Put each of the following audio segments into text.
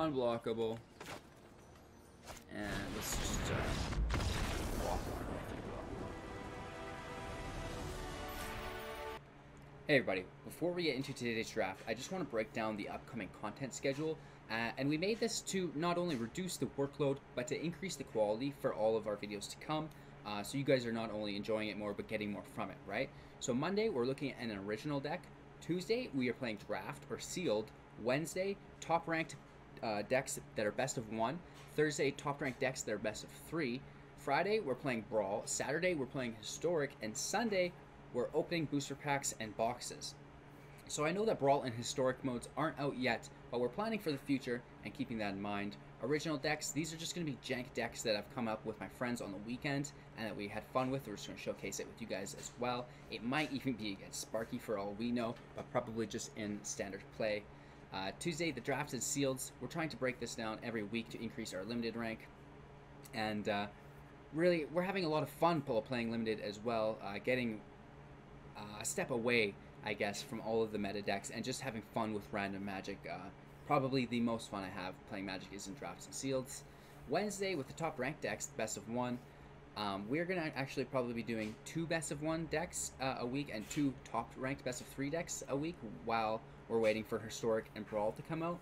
unblockable. And let's just walk on. Hey everybody, before we get into today's draft, I just want to break down the upcoming content schedule. And we made this to not only reduce the workload, but to increase the quality for all of our videos to come. So you guys are not only enjoying it more, but getting more from it, right? So Monday, we're looking at an original deck. Tuesday, we are playing draft or sealed. Wednesday, top ranked decks that are best of 1. Thursday, top ranked decks that are best of 3. Friday, we're playing brawl. Saturday, we're playing historic. And Sunday, we're opening booster packs and boxes. So I know that brawl and historic modes aren't out yet, but we're planning for the future and keeping that in mind. Original decks, these are just going to be jank decks that I've come up with my friends on the weekend and that we had fun with. We're just going to showcase it with you guys as well. It might even be against Sparky for all we know, but probably just in standard play. Tuesday, the draft and sealeds. We're trying to break this down every week to increase our limited rank. And really, we're having a lot of fun playing limited as well, getting a step away, I guess, from all of the meta decks and just having fun with random Magic. Probably the most fun I have playing Magic is in drafts and sealeds. Wednesday, with the top ranked decks, best of 1. We're going to actually probably be doing 2 best of 1 decks a week and 2 top ranked best of 3 decks a week while we're waiting for historic and brawl to come out.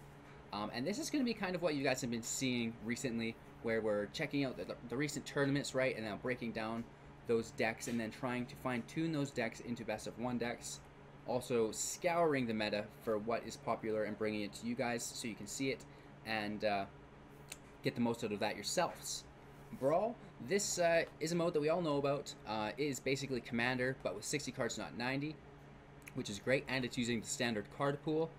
And this is going to be kind of what you guys have been seeing recently, where we're checking out the recent tournaments, right, and now breaking down those decks and then trying to fine-tune those decks into best of 1 decks. Also scouring the meta for what is popular and bringing it to you guys so you can see it and get the most out of that yourselves. Brawl, this is a mode that we all know about. It is basically Commander, but with 60 cards, not 90, which is great, and it's using the standard card pool.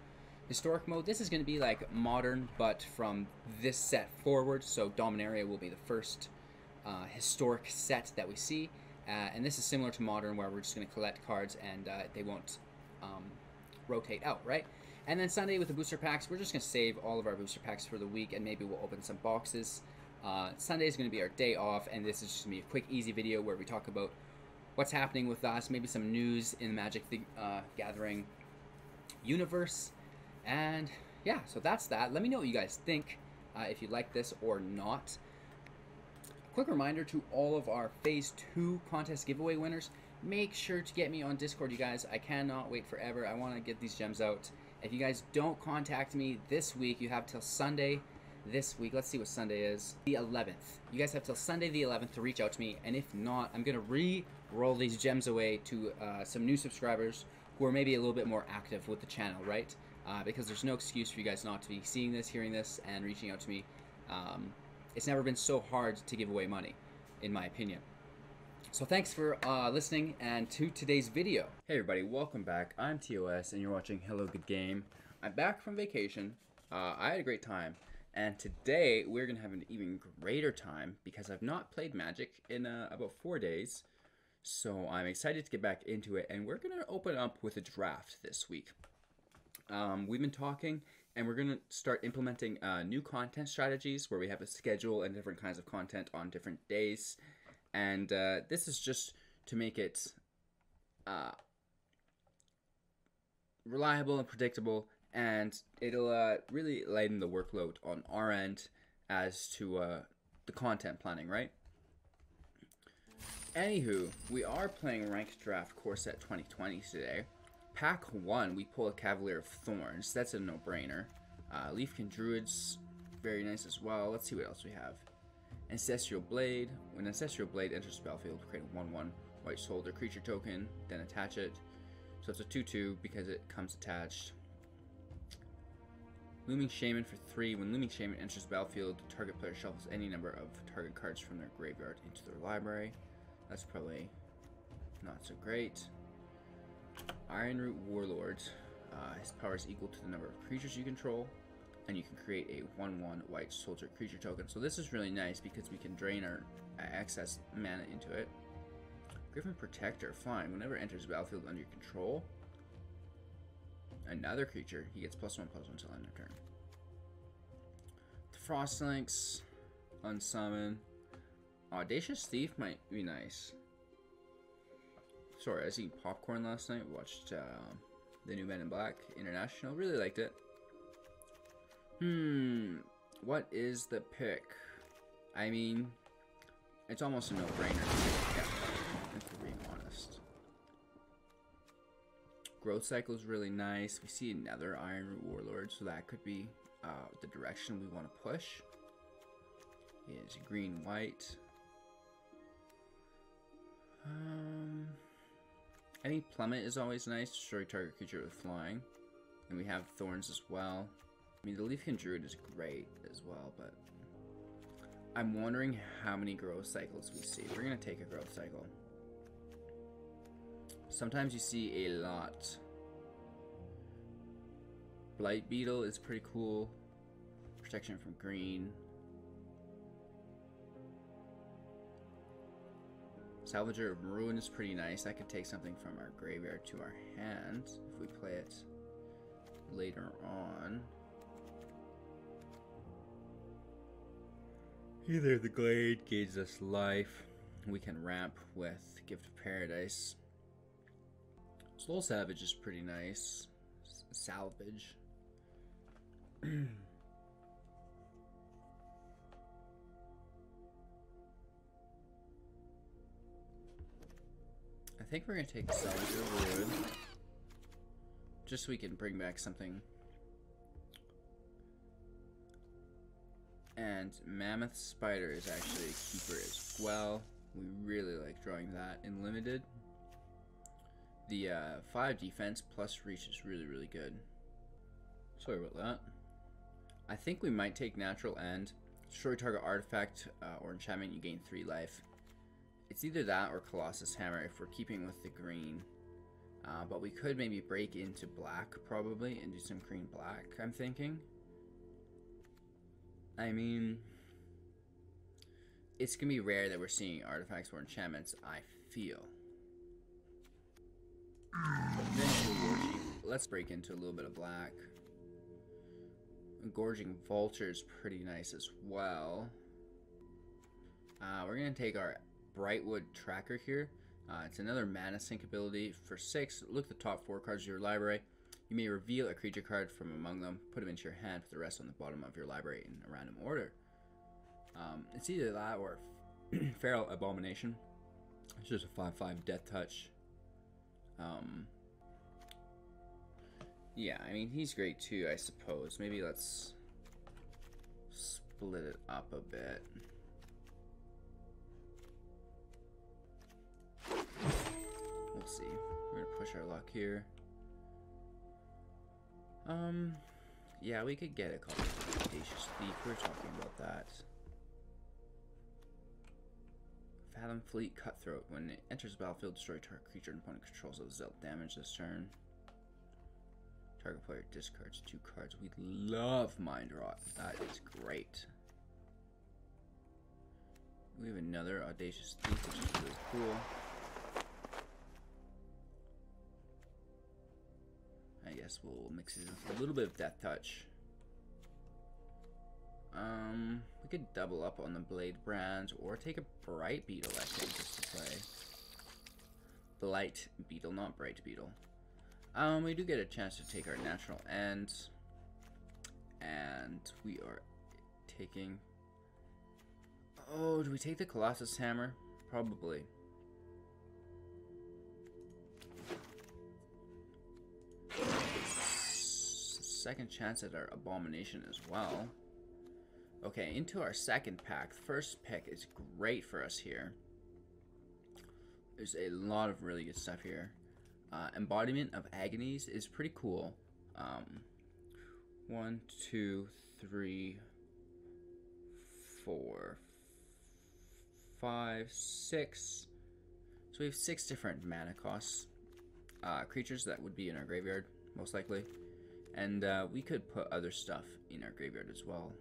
Historic mode, this is going to be like Modern, but from this set forward, so Dominaria will be the first historic set that we see, and this is similar to Modern, where we're just going to collect cards and they won't rotate out, right? And then Sunday with the booster packs, we're just going to save all of our booster packs for the week and maybe we'll open some boxes. Sunday is going to be our day off, and this is just going to be a quick, easy video where we talk about what's happening with us, maybe some news in the Magic Gathering universe, and yeah, so that's that. Let me know what you guys think, if you like this or not. Quick reminder to all of our Phase 2 contest giveaway winners, make sure to get me on Discord, you guys. I cannot wait forever. I want to get these gems out. If you guys don't contact me this week, you have till Sunday this week. Let's see what Sunday is. The 11th. You guys have till Sunday the 11th to reach out to me, and if not, I'm going to re-roll these gems away to some new subscribers who are maybe a little bit more active with the channel, right? Because there's no excuse for you guys not to be seeing this, hearing this, and reaching out to me. It's never been so hard to give away money, in my opinion. So thanks for listening, and to today's video. Hey everybody, welcome back. I'm TOS, and you're watching Hello Good Game. I'm back from vacation. I had a great time, and today we're going to have an even greater time because I've not played Magic in about 4 days. So I'm excited to get back into it, and we're going to open up with a draft this week. We've been talking, and we're going to start implementing new content strategies where we have a schedule and different kinds of content on different days. And this is just to make it reliable and predictable, and it'll really lighten the workload on our end as to the content planning, right? Anywho, we are playing Ranked Draft Core Set 2020 today. Pack 1, we pull a Cavalier of Thorns. That's a no-brainer. Leafkin Druids, very nice as well. Let's see what else we have. Ancestral Blade. When Ancestral Blade enters the battlefield, create a 1/1 white soldier creature token, then attach it. So it's a 2/2 because it comes attached. Looming Shaman for 3. When Looming Shaman enters the battlefield, the target player shuffles any number of target cards from their graveyard into their library. That's probably not so great. Ironroot Warlord. His power is equal to the number of creatures you control, and you can create a 1/1 white soldier creature token. So this is really nice because we can drain our excess mana into it. Griffin Protector, fine. Whenever it enters the battlefield under your control, another creature, he gets +1/+1 until end of turn. The Frostlinks, unsummon. Audacious Thief might be nice. Sorry, I was eating popcorn last night. Watched the new Men in Black International. Really liked it. What is the pick? I mean, it's almost a no-brainer. If we're being honest. Growth cycle is really nice. We see another Iron Root Warlord, so that could be the direction we want to push. Is green-white. I think Plummet is always nice. Destroy target creature with flying. And we have Thorns as well. I mean, the Leafkin Druid is great as well, but I'm wondering how many growth cycles we see. We're going to take a growth cycle. Sometimes you see a lot. Blight Beetle is pretty cool. Protection from green. Salvager of Ruin is pretty nice. That could take something from our graveyard to our hand if we play it later on. Either the Glade gains us life. We can ramp with Gift of Paradise. Soul Savage is pretty nice. Salvage. I think we're going to take Salvager of Ruin. Just so we can bring back something. And Mammoth Spider is actually a keeper as well. We really like drawing that in Limited. The 5 defense plus reach is really, really good. Sorry about that. I think we might take Natural End. Destroy target artifact or enchantment, you gain 3 life. It's either that or Colossus Hammer if we're keeping with the green. But we could maybe break into black probably and do some green-black, I'm thinking. I mean, it's going to be rare that we're seeing artifacts or enchantments, I feel. Let's break into a little bit of black. Gorging Vulture is pretty nice as well. We're going to take our Brightwood Tracker here. It's another mana sync ability. For 6, look at the top 4 cards of your library. You may reveal a creature card from among them, put them into your hand, put the rest on the bottom of your library in a random order. It's either that or Feral Abomination. It's just a 5/5 Death Touch. Yeah, I mean, he's great too, I suppose. Maybe let's split it up a bit. We'll see. We're gonna push our luck here. Yeah, we could get a copy of Audacious Thief. We were talking about that. Fathom Fleet Cutthroat. When it enters the battlefield, destroy target creature and opponent controls of dealt damage this turn. Target player discards 2 cards. We love Mind Rot. That is great. We have another Audacious Thief, which is really cool. I guess we'll mix it with a little bit of Death Touch. We could double up on the Blade Brand or take a Bright Beetle, I think, just to play. Blight Beetle, not Bright Beetle. We do get a chance to take our Natural End. And we are taking... Oh, do we take the Colossus Hammer? Probably. Second chance at our Abomination as well. Okay, into our second pack. First pick is great for us here. There's a lot of really good stuff here. Embodiment of Agonies is pretty cool. 1, 2, 3, 4, 5, 6. So we have 6 different mana costs. Creatures that would be in our graveyard, most likely. And we could put other stuff in our graveyard as well.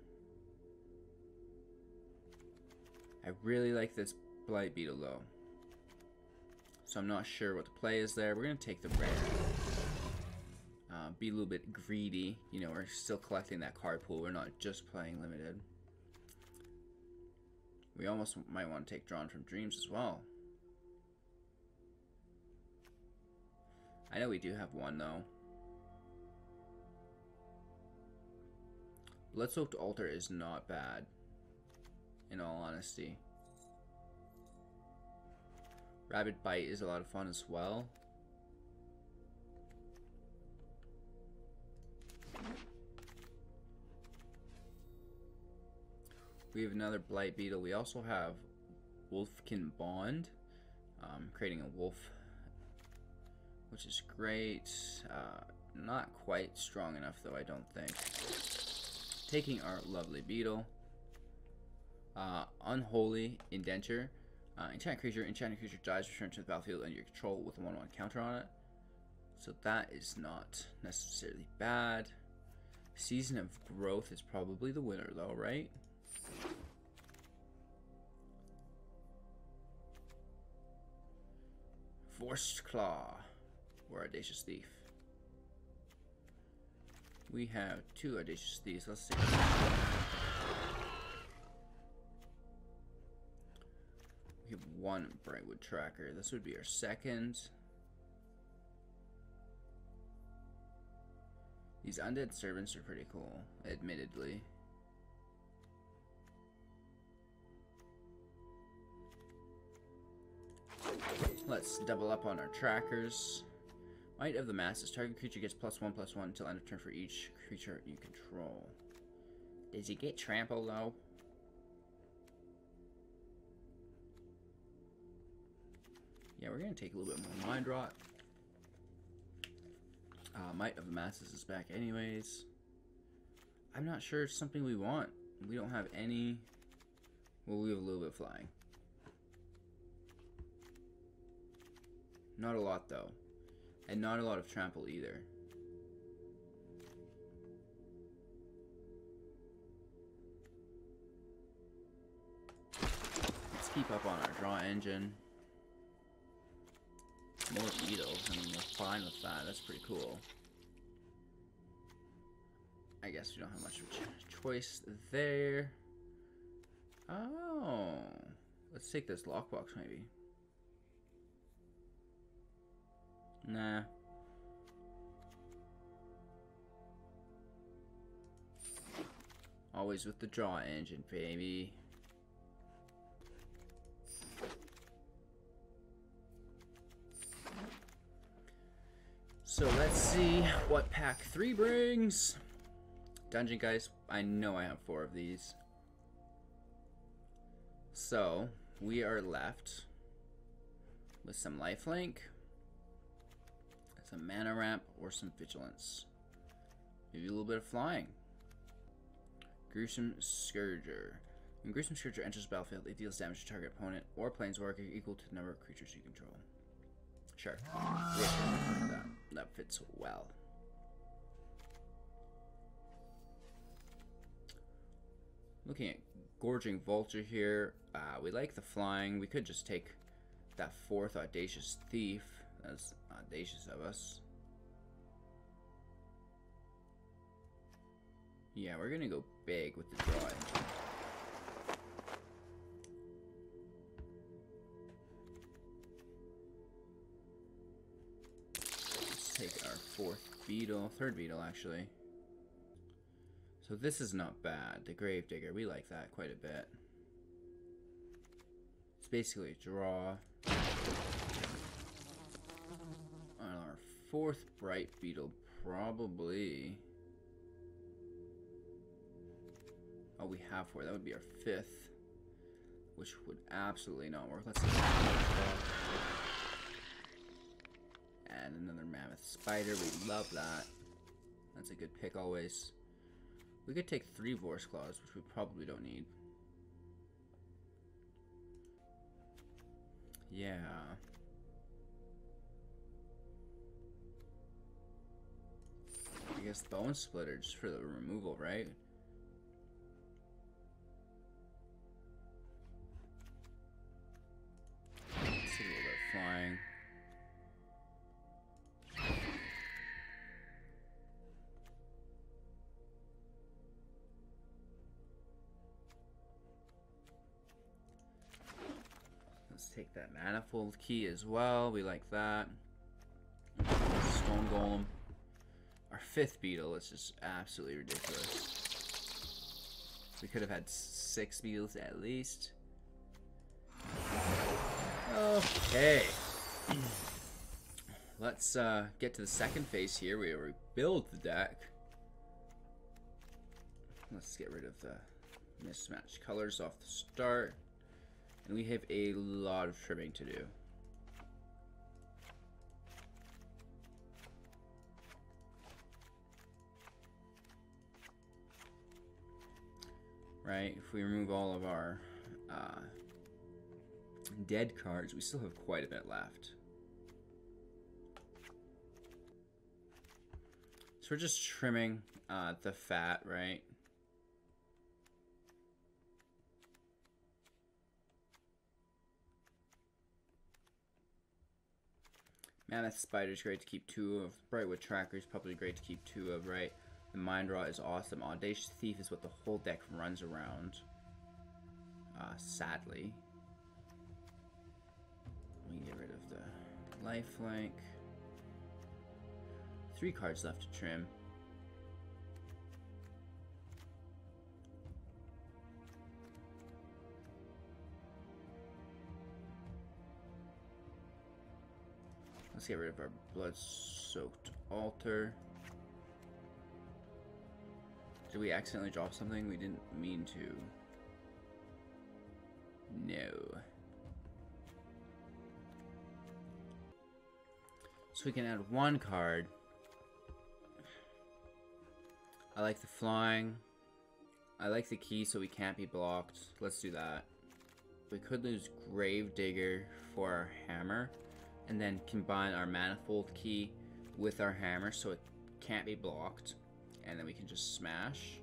I really like this Blight Beetle though. So I'm not sure what the play is there. We're going to take the rare. Be a little bit greedy. You know, we're still collecting that card pool. We're not just playing Limited. We almost might want to take Drawn from Dreams as well. I know we do have one though. Blood-Soaked Altar is not bad, in all honesty. Rabid Bite is a lot of fun as well. We have another Blight Beetle. We also have Wolfkin Bond, creating a wolf, which is great. Not quite strong enough though, I don't think. Taking our lovely beetle. Unholy Indenture. Enchanted creature dies, return to the battlefield under your control with a 1/1 counter on it. So that is not necessarily bad. Season of Growth is probably the winner though, right? Forced Claw or Audacious Thief. We have 2 Audacious Thieves. Let's see. We have 1 Brightwood Tracker. This would be our second. These Undead Servants are pretty cool, admittedly. Let's double up on our trackers. Might of the Masses. Target creature gets +1/+1 until end of turn for each creature you control. Does he get trample though? Yeah, we're gonna take a little bit more Mind Rot. Might of the Masses is back anyways. I'm not sure it's something we want. We don't have any. Well, we have a little bit of flying. Not a lot though. And not a lot of trample either. Let's keep up on our draw engine. More beetles. I mean, we're fine with that. That's pretty cool. I guess we don't have much of a choice there. Oh. Let's take this lockbox maybe. Nah. Always with the draw engine, baby. So let's see what pack 3 brings. Dungeon guys, I know I have 4 of these. So we are left with some lifelink, some mana ramp, or some vigilance. Maybe a little bit of flying. Gruesome Scourger. When Gruesome Scourger enters the battlefield, it deals damage to target opponent or planeswalker equal to the number of creatures you control. Sure. That fits well. Looking at Gorging Vulture here. We like the flying. We could just take that 4th Audacious Thief. That's audacious of us. Yeah, we're gonna go big with the draw engine. Let's take our 4th beetle, 3rd beetle actually. So this is not bad. The Gravedigger, we like that quite a bit. It's basically a draw. On our 4th Bright Beetle, probably. Oh, we have 4. That would be our 5th, which would absolutely not work. Let's see. And another Mammoth Spider. We love that. That's a good pick always. We could take 3 Vorse Claws, which we probably don't need. Yeah. I guess Bone Splitter just for the removal, right? Let's see a little bit of flying. Let's take that Manifold Key as well. We like that. Stone Golem. Our 5th beetle is just absolutely ridiculous. We could have had 6 meals at least. Okay. Let's get to the second phase here. We rebuild the deck. Let's get rid of the mismatched colors off the start. And we have a lot of trimming to do. Right, if we remove all of our dead cards, we still have quite a bit left. So we're just trimming the fat, right? Mammoth Spider's great to keep 2 of. Brightwood Tracker's probably great to keep 2 of, right? The Mind Rot is awesome. Audacious Thief is what the whole deck runs around. Sadly. We can get rid of the Lifelink. 3 cards left to trim. Let's get rid of our Blood-Soaked Altar. Did we accidentally drop something? We didn't mean to. No. So we can add 1 card. I like the flying. I like the key so we can't be blocked. Let's do that. We could lose Gravedigger for our hammer. And then combine our Manifold key with our hammer so it can't be blocked. And then we can just smash.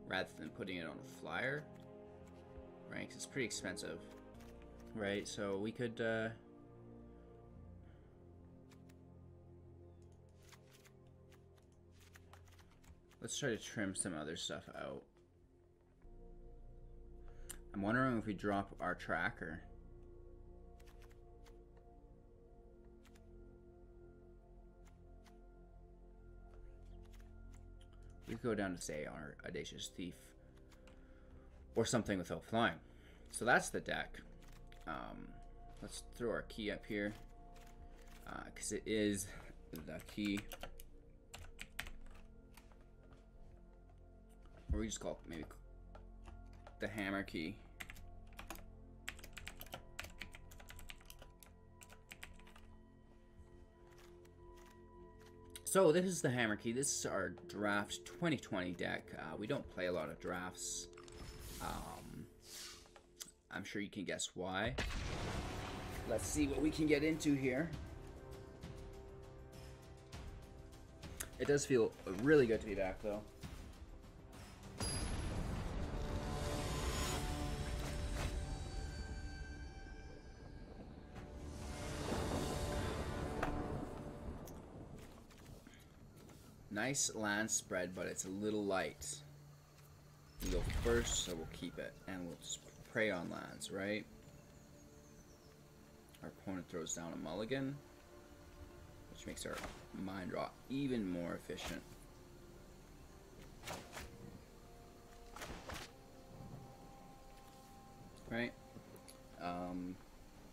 Rather than putting it on a flyer. Right, because it's pretty expensive. Right, so we could... let's try to trim some other stuff out. I'm wondering if we drop our tracker. We could go down to, say, our Audacious Thief. Or something without flying. So that's the deck. Let's throw our key up here. Because it is the key. Or we just call it maybe the hammer key. So this is the hammer key. This is our draft 2020 deck. We don't play a lot of drafts. I'm sure you can guess why. Let's see what we can get into here. It does feel really good to be back, though. Nice land spread, but it's a little light. We go first, so we'll keep it, and we'll just prey on lands, right? Our opponent throws down a mulligan, which makes our Mind Rot even more efficient. Right?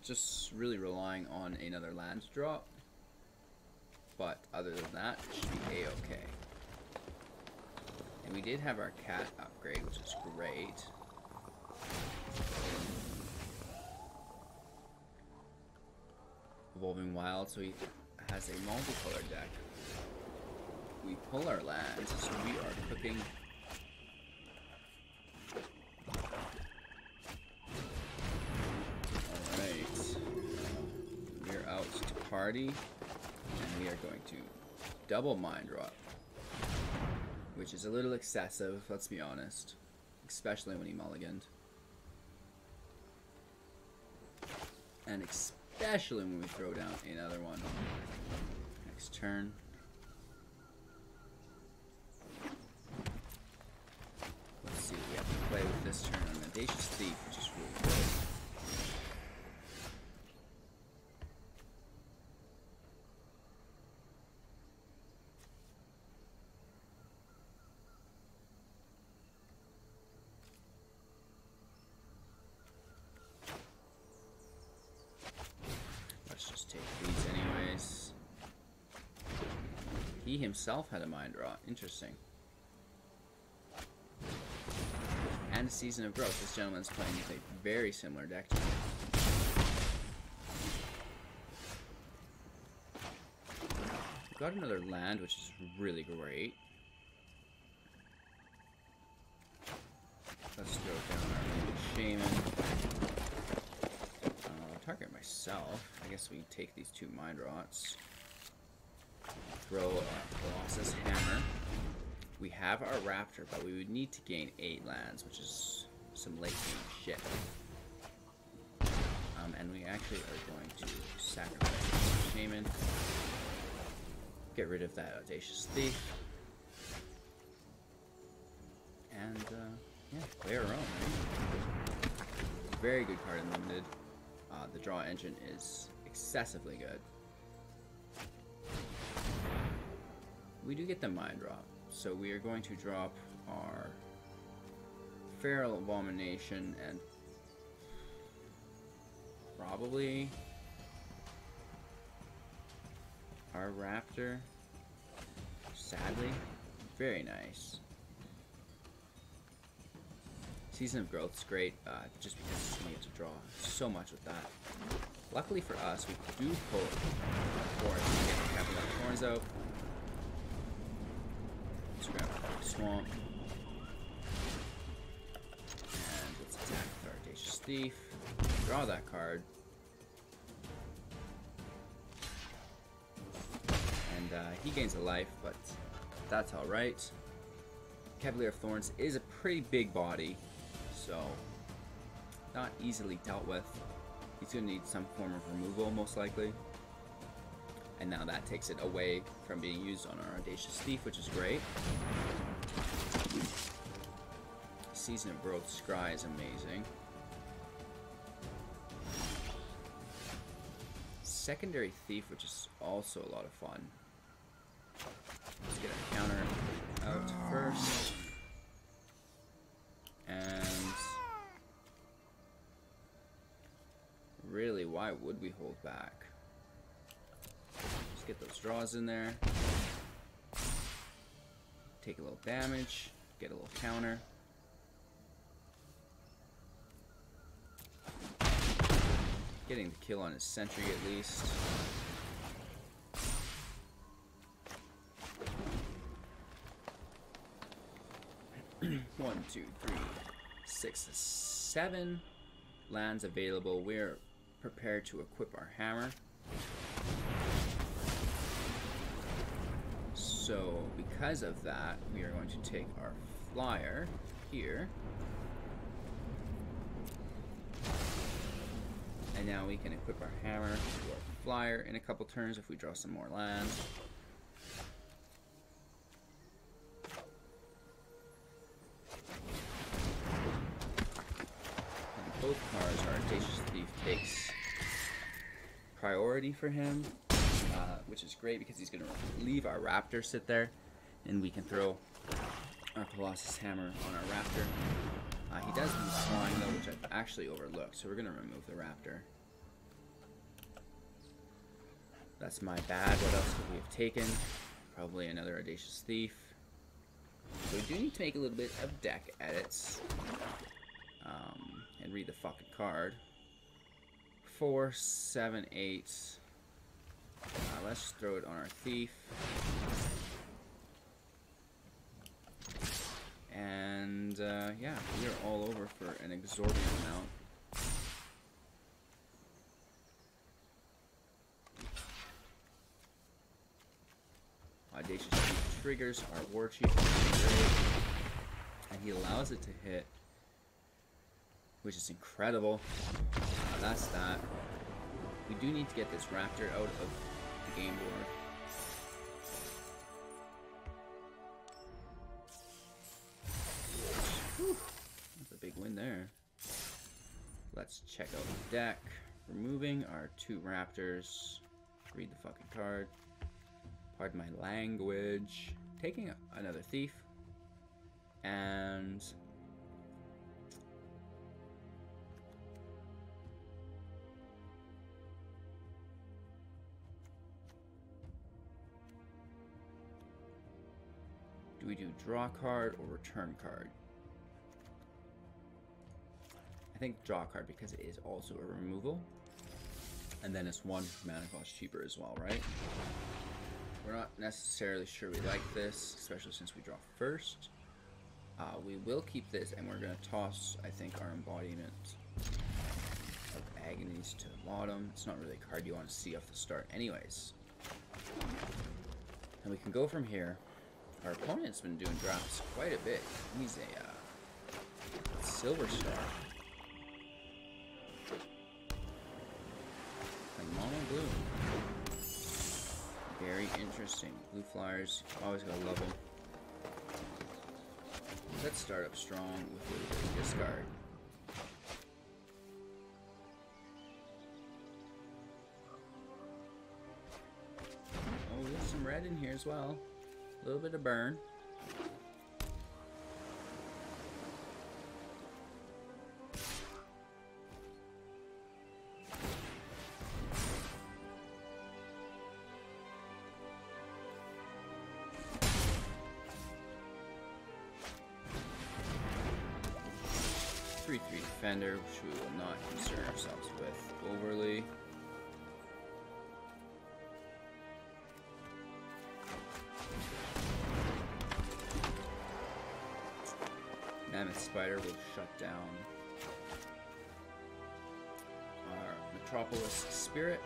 Just really relying on another land drop. But other than that, it should be a-okay. And we did have our cat upgrade, which is great. Evolving Wild, so he has a multicolor deck. We pull our lands, so we are cooking. Alright. We're out to party. And we are going to double Mind Rot, which is a little excessive, let's be honest, especially when he mulliganed. And especially when we throw down another one. Next turn. Let's see what we have to play with this turn on Audacious Thief, which is really good. He himself had a mind draw. Interesting. And a Season of Growth. This gentleman's playing with a very similar deck to me. We've got another land, which is really great. Let's throw down our Shaman. I'll target myself. I guess we take these 2 Mind Rots. Throw a Colossus Hammer. We have our Raptor, but we would need to gain 8 lands, which is some late game shit. And we actually are going to sacrifice the Shaman. Get rid of that Audacious Thief. And, yeah, play our own, right? Very good card in Limited. The draw engine is excessively good. We do get the Mind Drop, so we are going to drop our Feral Abomination and probably our Raptor. Sadly, very nice. Season of Growth is great, just because we get to draw so much with that. Luckily for us, we do pull Forest to get the Capital Thorns out. Let's grab a Swamp. And let's attack with our Audacious Thief. Draw that card. And he gains a life, but that's alright. Cavalier of Thorns is a pretty big body, so not easily dealt with. He's going to need some form of removal, most likely. And now that takes it away from being used on our Audacious Thief, which is great. Season of Growth Scry is amazing. Secondary Thief, which is also a lot of fun. Let's get a counter out first. And really, why would we hold back? Just get those draws in there. Take a little damage. Get a little counter. Getting the kill on his sentry at least. One, two, three, 6, 7 lands available. We're prepared to equip our hammer. So because of that, we are going to take our flyer here. And now we can equip our hammer to our flyer in a couple turns if we draw some more lands. And both cards, our Audacious Thief takes priority for him, which is great because he's going to leave our Raptor sit there, and we can throw our Colossus Hammer on our Raptor. He does lose flying though, which I've actually overlooked, so we're going to remove the Raptor. That's my bad. What else could we have taken? Probably another Audacious Thief. So we do need to make a little bit of deck edits. And read the fucking card. 4, 7, 8. Let's throw it on our Thief. And yeah, we are all over for an exorbitant amount. Audacious Thief triggers our War Chief, and he allows it to hit, which is incredible. That's that. We do need to get this Raptor out of the game board. Whew. That's a big win there. Let's check out the deck. Removing our 2 Raptors. Read the fucking card. Pardon my language. Taking another Thief. And Do we do draw card or return card? I think draw card because it is also a removal. And then it's 1 mana cost cheaper as well, right? We're not necessarily sure we like this, especially since we draw first. We will keep this, and we're going to toss, I think, our embodiment of agonies to the bottom. It's not really a card you want to see off the start anyways. And we can go from here. Our opponent's been doing drops quite a bit. He's a Silver Star. Like mono blue. Very interesting. Blue flyers, always gotta love them. Let's start up strong with a little bit of discard. Oh, there's some red in here as well. A little bit of burn. 3/3 defender, which we will not concern ourselves with overly. Mammoth Spider will shut down our Metropolis Spirit.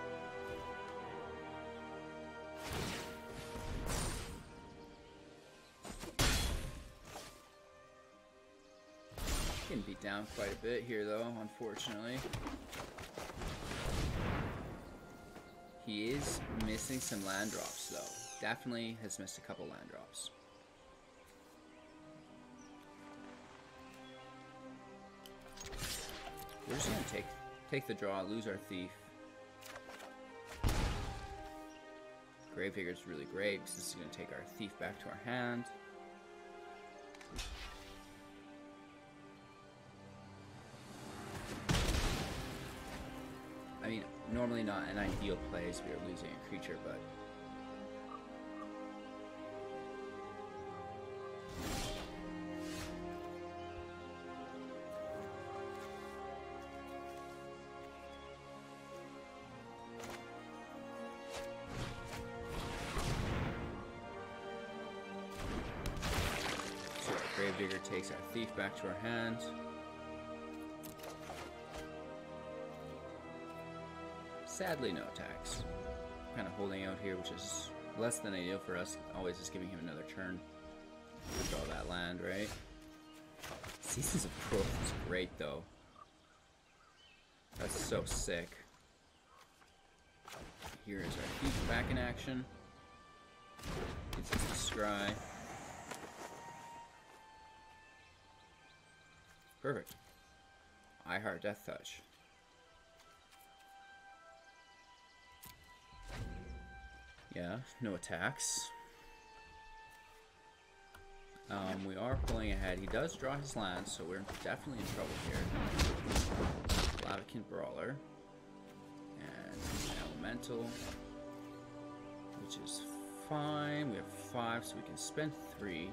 Getting beat down quite a bit here though, unfortunately. He is missing some land drops though. Definitely has missed a couple land drops. We're just gonna take the draw, lose our thief. Gravedigger is really great because this is gonna take our thief back to our hand. I mean, normally not an ideal play as we are losing a creature, but so our Gravedigger takes our thief back to our hand. Sadly, no attacks. Kind of holding out here, which is less than ideal for us. Always just giving him another turn to draw that land, right? Seasons of Growth is great, though. That's so sick. Here is our Thief back in action. Gets us the Scry. Perfect. I Heart Death Touch. Yeah, no attacks. We are pulling ahead. He does draw his land, so we're definitely in trouble here. Lavican Brawler. And an Elemental. Which is fine. We have 5, so we can spend 3.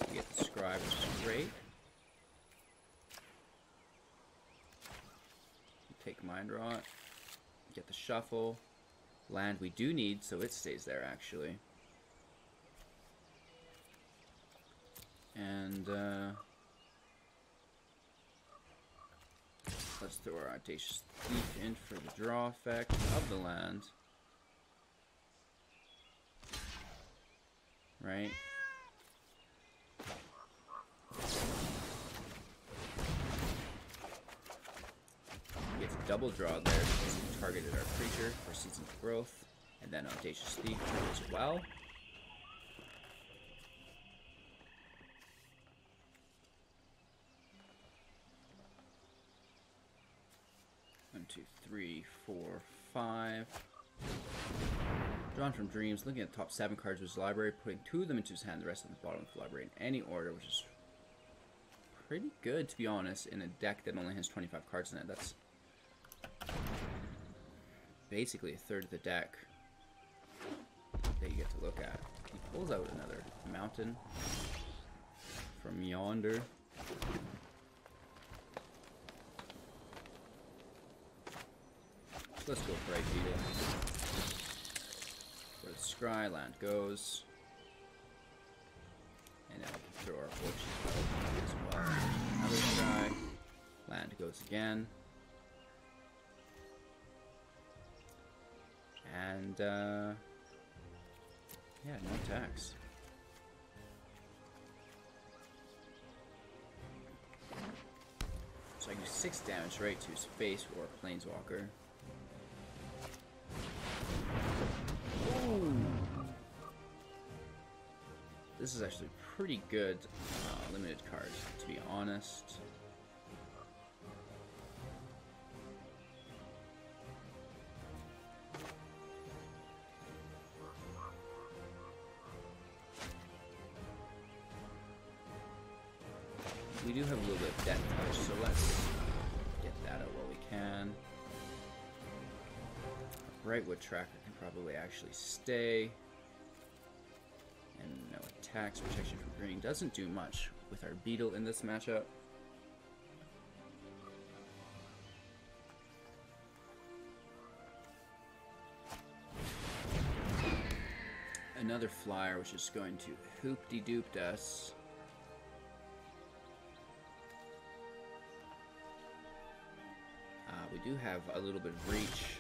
We get the Scribe, which is great. Take Mind Rot, get the Shuffle, land we do need, so it stays there actually. And let's throw our Audacious Thief in for the draw effect of the land. Right? Double draw there because we targeted our creature for Seasons of Growth, and then Audacious Thief as well. One, two, three, four, 5. Drawn from Dreams, looking at the top 7 cards of his library, putting 2 of them into his hand, the rest on the bottom of the library in any order, which is pretty good to be honest in a deck that only has 25 cards in it. That's basically a third of the deck that you get to look at. He pulls out another mountain from yonder. So let's go Bright Beetle. Where the Scry land goes. And now we can throw our fortune as well. Another Scry. Land goes again. And yeah, no attacks. So I can do 6 damage right to his face or Planeswalker. Ooh. This is actually pretty good limited card, to be honest. We do have a little bit of death touch, so let's get that out while we can. Brightwood Tracker can probably actually stay. And no attacks. Protection from green doesn't do much with our Beetle in this matchup. Another flyer, which is going to hoop-de-doop us. We do have a little bit of reach.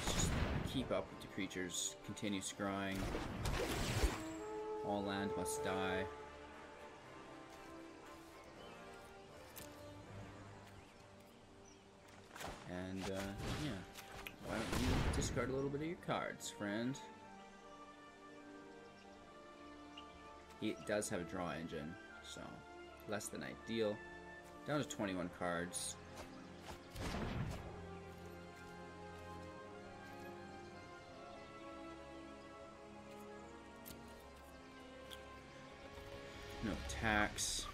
Let's just keep up with the creatures, continue scrying. All land must die. And yeah, why don't you discard a little bit of your cards, friend? He does have a draw engine, so less than ideal. Down to 21 cards. No attacks.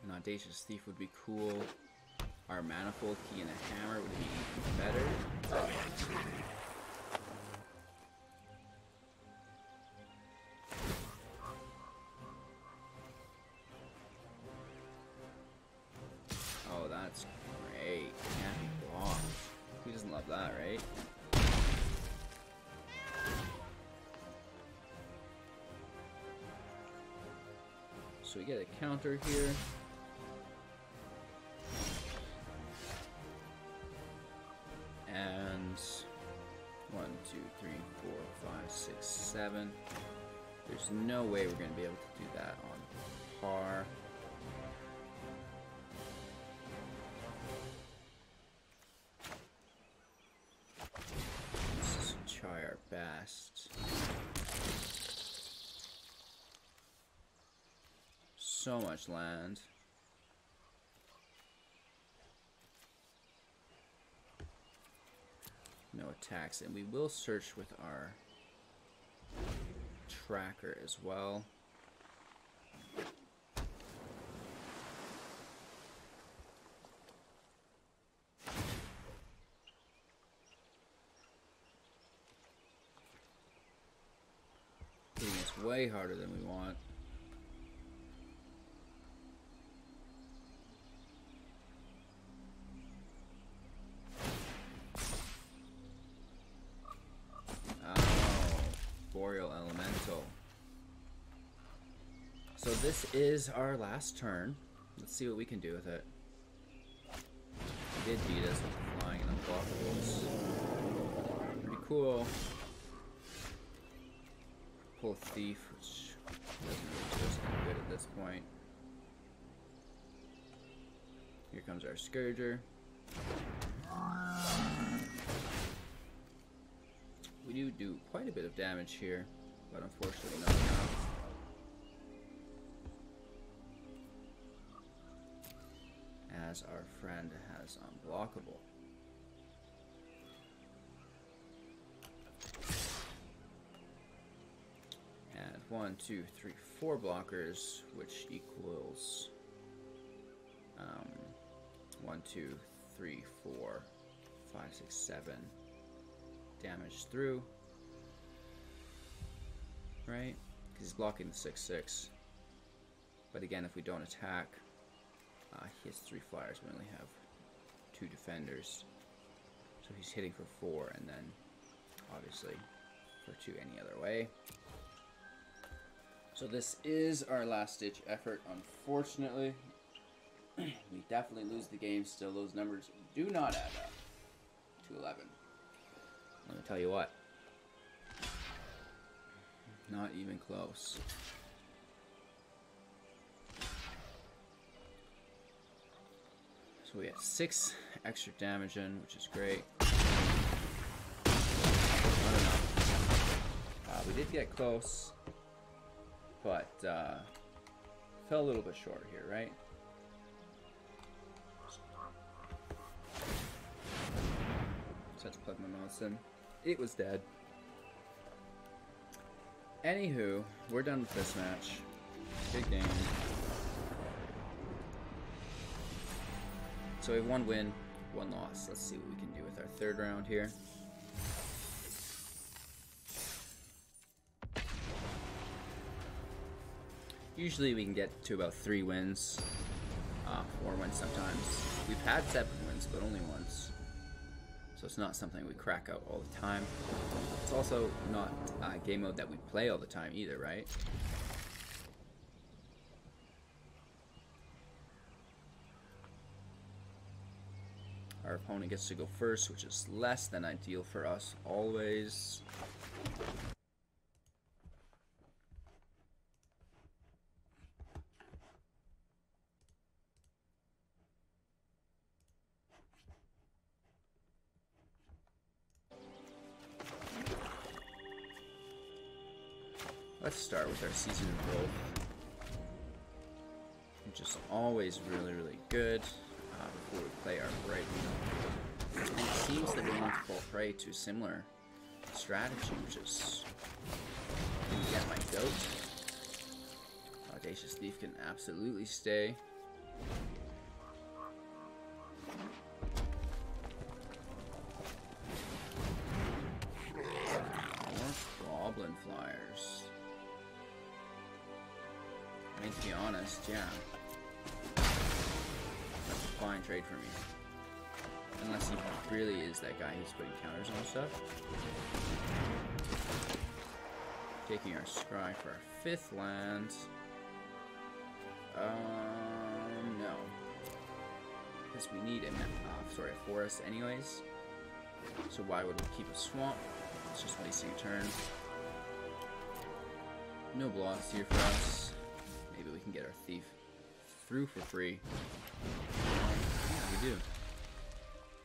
An Audacious Thief would be cool. Our Manifold Key and a Hammer would be even better. Oh, that's great. Can't be blocked. Who doesn't love that, right? So we get a counter here. And 1, 2, 3, 4, 5, 6, 7. There's no way we're going to be able to do that on par. Let's just try our best. So much land. No attacks, and we will search with our tracker as well. Hitting us way harder than we want. Elemental. So this is our last turn. Let's see what we can do with it. He did beat us with flying and unblockables. Pretty cool. Pull Thief, which doesn't really do us any good at this point. Here comes our Scourger. We do quite a bit of damage here, but unfortunately not enough. As our friend has unblockable. And 1, 2, 3, 4 blockers, which equals 1, 2, 3, 4, 5, 6, 7 damage through, right? Because he's blocking the 6/6. But again, if we don't attack, he has 3 flyers. We only have 2 defenders, so he's hitting for 4, and then obviously for 2 any other way. So this is our last-ditch effort, unfortunately. We definitely lose the game still. Those numbers do not add up to 11. Let me tell you what. Not even close. So we have 6 extra damage in, which is great. Not enough. We did get close, but fell a little bit short here, right? So let's plug my mouse in. It was dead. Anywho, we're done with this match. Good game. So we have 1 win, 1 loss. Let's see what we can do with our 3rd round here. Usually we can get to about 3 wins, 4 wins sometimes. We've had 7 wins, but only once. So it's not something we crack out all the time. It's also not a game mode that we play all the time either, right? Our opponent gets to go first, which is less than ideal for us always. Let's start with our Season of Growth, which is always really, really good before we play our Bright. And it seems that we want to fall prey to a similar strategy, which is get my goat. Audacious Thief can absolutely stay. More Goblin Flyers. I mean, to be honest, yeah. That's a fine trade for me. Unless he really is that guy who's putting counters on stuff. Taking our scry for our 5th land. No. Because we need a forest anyways. So why would we keep a swamp? It's just wasting a turn. No blocks here for us. Maybe we can get our thief through for free. Yeah, we do.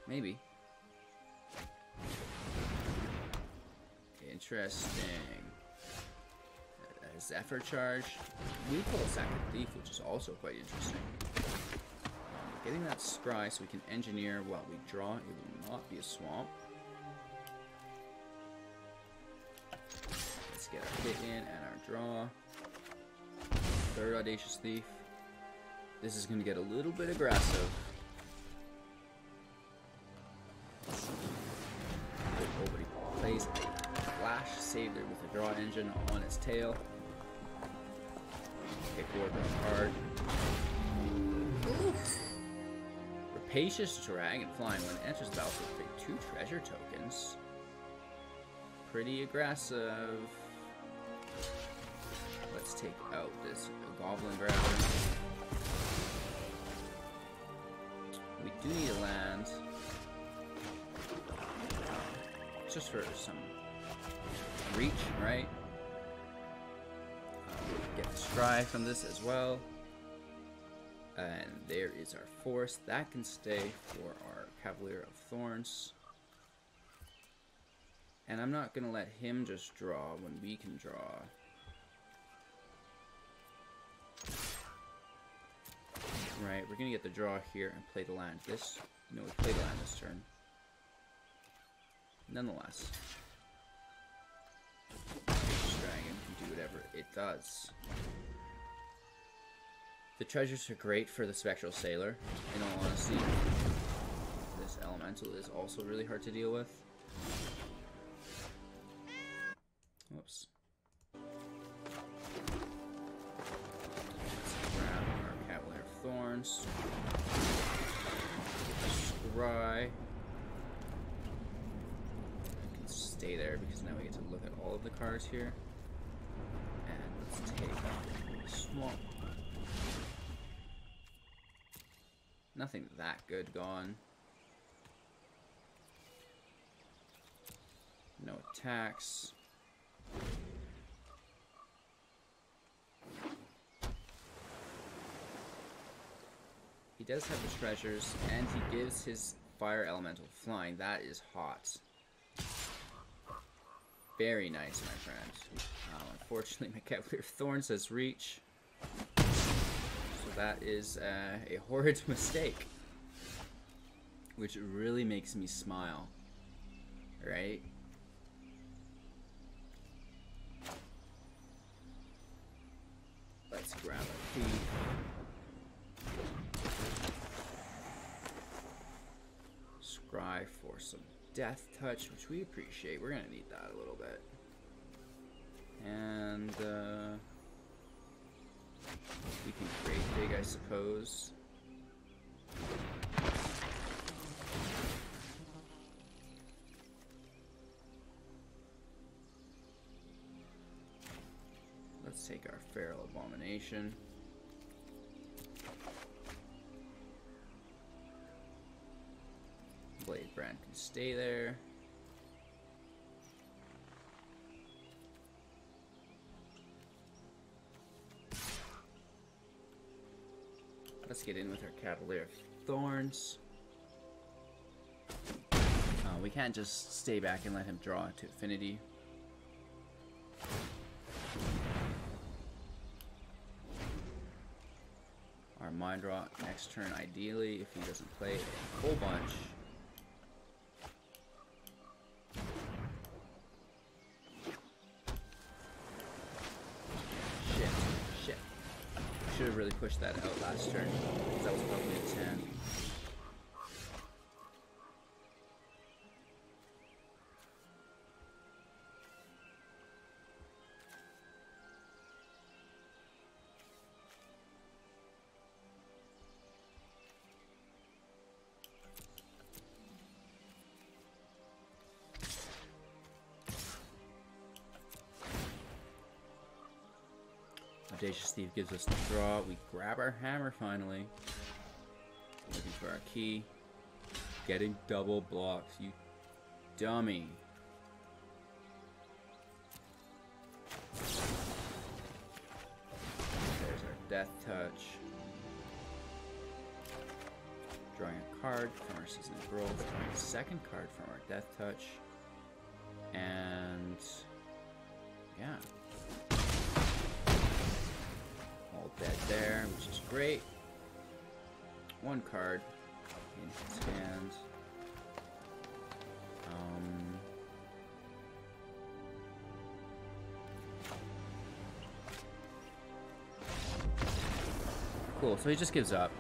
Maybe. Interesting. Zephyr charge. We pull a second thief, which is also quite interesting. Getting that scry so we can engineer while we draw. It will not be a swamp. Let's get our hit in and our draw. 3rd Audacious Thief. This is going to get a little bit aggressive. Nobody plays a Flash Sailor with a draw engine on its tail. Okay, forward, draw card. Rapacious Dragonfly. When it enters the battlefield, pick 2 treasure tokens. Pretty aggressive. Let's take out this Goblin Grabber. We do need a land. Just for some reach, right? Get the scry from this as well. And there is our forest. That can stay for our Cavalier of Thorns. And I'm not going to let him just draw when we can draw. Right, we're going to get the draw here and play the land this. No, we play the land this turn. Nonetheless. This dragon can do whatever whatever it does. The treasures are great for the Spectral Sailor, in all honesty. This elemental is also really hard to deal with. Whoops. Let's grab our Cavalier of Thorns. Scry. I can stay there because now we get to look at all of the cards here. And let's take the Swamp. Nothing that good gone. No attacks. He does have the treasures, and he gives his fire elemental flying. That is hot. Very nice, my friend. Unfortunately, my Cavalier of Thorns has reach. So that is a horrid mistake. Which really makes me smile. Right? Let's grab a key. Scry for some death touch, which we appreciate. We're gonna need that a little bit. And we can create big, I suppose. Let's take our Feral Abomination. Blade Brand can stay there. Let's get in with our Cavalier of Thorns. We can't just stay back and let him draw to Affinity. Our Mind Rot next turn, ideally, if he doesn't play a whole bunch. Shit. Should have really pushed that out last turn, because that was probably his hand. Audacious Thief gives us the draw. We grab our hammer finally. Looking for our key. Getting double blocks, you dummy. There's our Death Touch. Drawing a card from our Season of Growth. Drawing a second card from our Death Touch. And yeah. All dead there, which is great. One card in his hand. Cool, so he just gives up.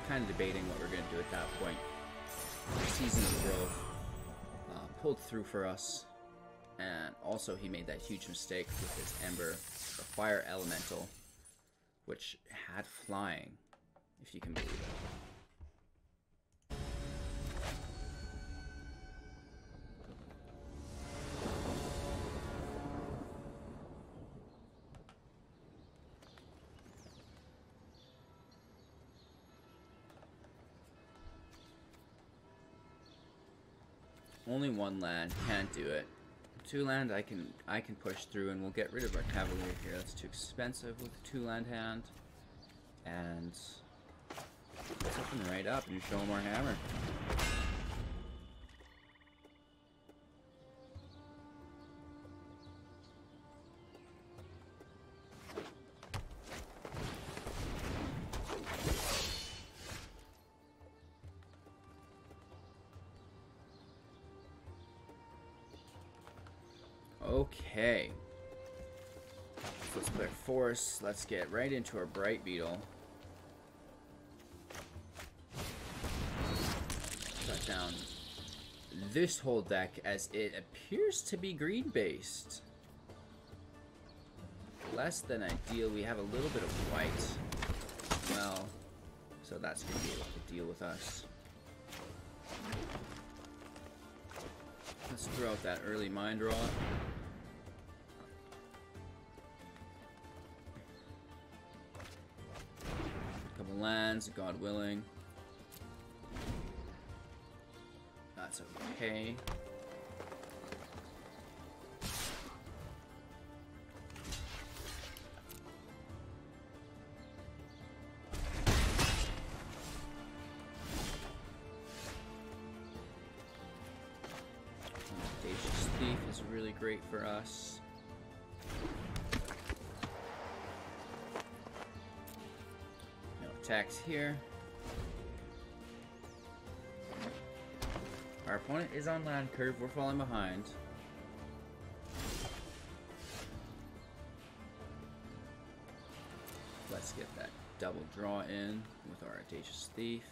Kind of debating what we're going to do at that point. Season of Growth pulled through for us. And also he made that huge mistake with his Ember, the Fire Elemental, which had flying, if you can believe it. Only one land, can't do it. Two land I can push through, and we'll get rid of our Cavalier here. That's too expensive with a 2-land hand. And let's open right up and show him our hammer. Okay. So let's clear force. Let's get right into our Bright Beetle. Shut down this whole deck as it appears to be green based. Less than ideal. We have a little bit of white. Well, so that's going to be able to deal with us. Let's throw out that early Mind Rot. Couple lands, God willing. That's okay. Audacious Thief is really great for us. No attacks here. Our opponent is on land curve, we're falling behind. Let's get that double draw in with our Audacious Thief.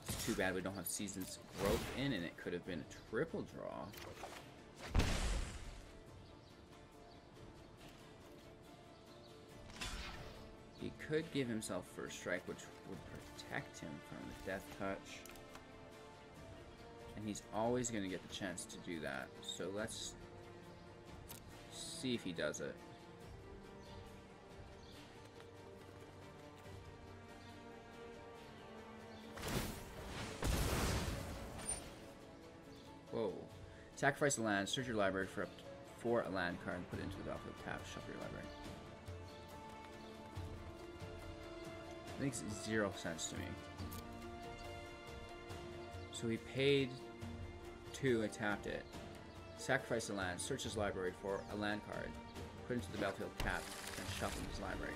It's too bad we don't have Season's Growth in, and it could have been a triple draw. He could give himself First Strike, which would protect him from the Death Touch. And he's always going to get the chance to do that. So let's see if he does it. Whoa. Sacrifice a land, search your library for a land card and put it into the battlefield, tap, shuffle your library. Makes 0 sense to me. So he paid 2 and tapped it. Sacrifice a land, search his library for a land card, put it into the battlefield, tap, and shuffle his library.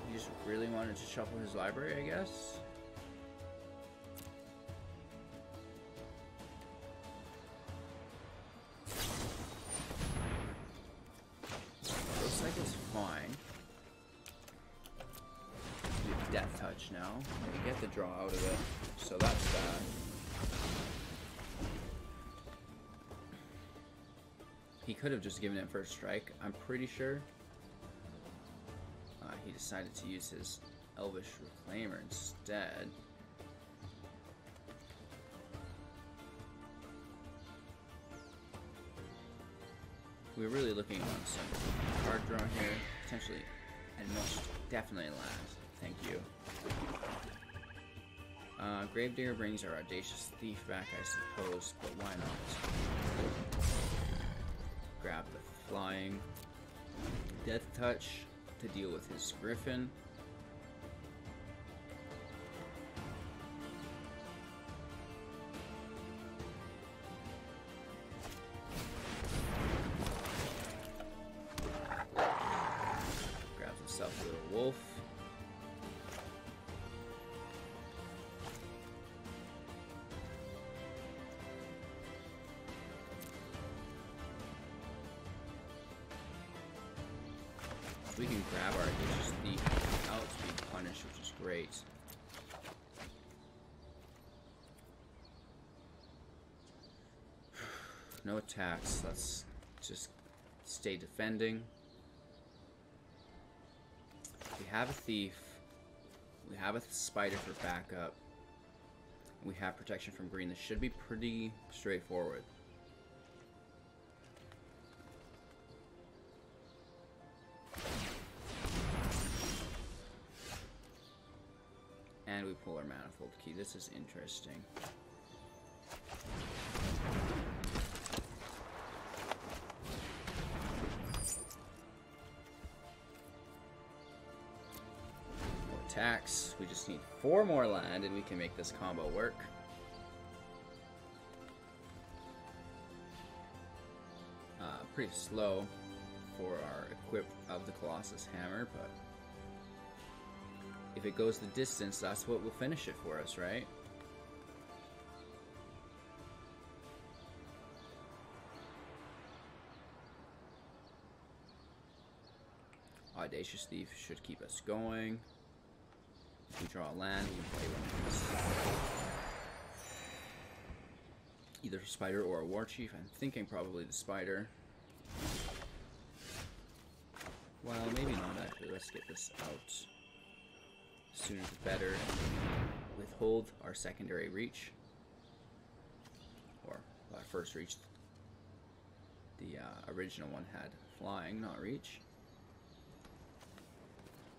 He just really wanted to shuffle his library, I guess? Looks like it's fine. We have Death Touch now. We get the draw out of it. So that's that. He could have just given it First Strike, I'm pretty sure. He decided to use his Elvish Reclaimer instead. We're really looking on some card draw here, potentially, and most definitely land. Thank you. Gravedigger brings our Audacious Thief back, I suppose, but why not? Grab the flying. Death Touch to deal with his Griffin. Grabs himself a little wolf. We can grab our Audacious Thief out to be punished, which is great. No attacks. Let's just stay defending. We have a Thief. We have a Spider for backup. We have protection from green. This should be pretty straightforward. And we pull our Manifold Key. This is interesting. More attacks. We just need 4 more land and we can make this combo work. Pretty slow for our equip of the Colossus Hammer, but if it goes the distance, that's what will finish it for us, right? Audacious Thief should keep us going. If we draw a land, we can play one of these. Either a Spider or a War Chief. I'm thinking probably the Spider. Well, maybe not actually. Let's get this out. Sooner the better. Withhold our secondary reach. Or our first reach. The original one had flying, not reach.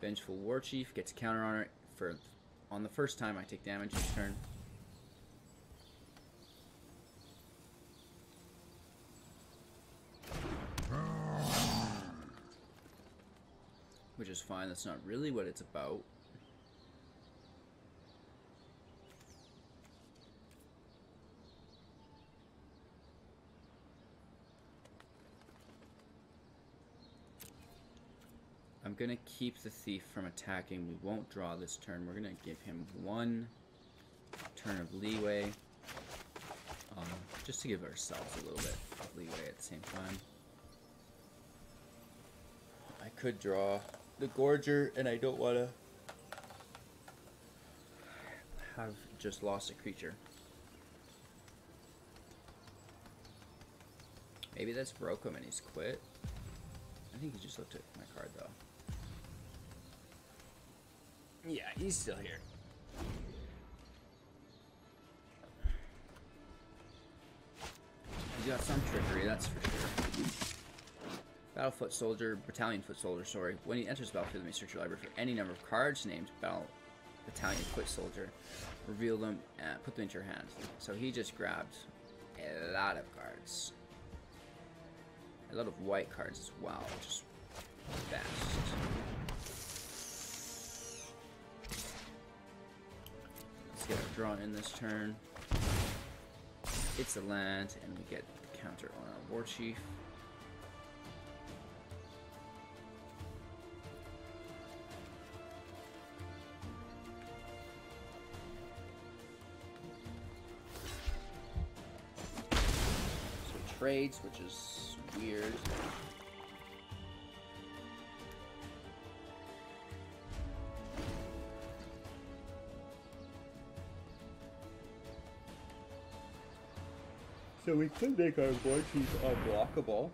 Vengeful War Chief gets counter on it for on the first time I take damage each turn. Which is fine, that's not really what it's about. I'm gonna keep the Thief from attacking. We won't draw this turn. We're gonna give him one turn of leeway. Just to give ourselves a little bit of leeway at the same time. I could draw the Gorger, and I don't want to have just lost a creature. Maybe that's broke him and he's quit. I think he just looked at my card though. Yeah, he's still here. He's got some trickery, that's for sure. Battlefoot Soldier, Battalion Foot Soldier, sorry. When he enters the battlefield, you may search your library for any number of cards named Battalion Foot Soldier. Reveal them and put them into your hand. So he just grabbed a lot of cards. A lot of white cards as well, which is best. Let's get our draw in this turn. It's a land, and we get the counter on our War Chief. Trades, which is weird. So we could make our War Chief unblockable.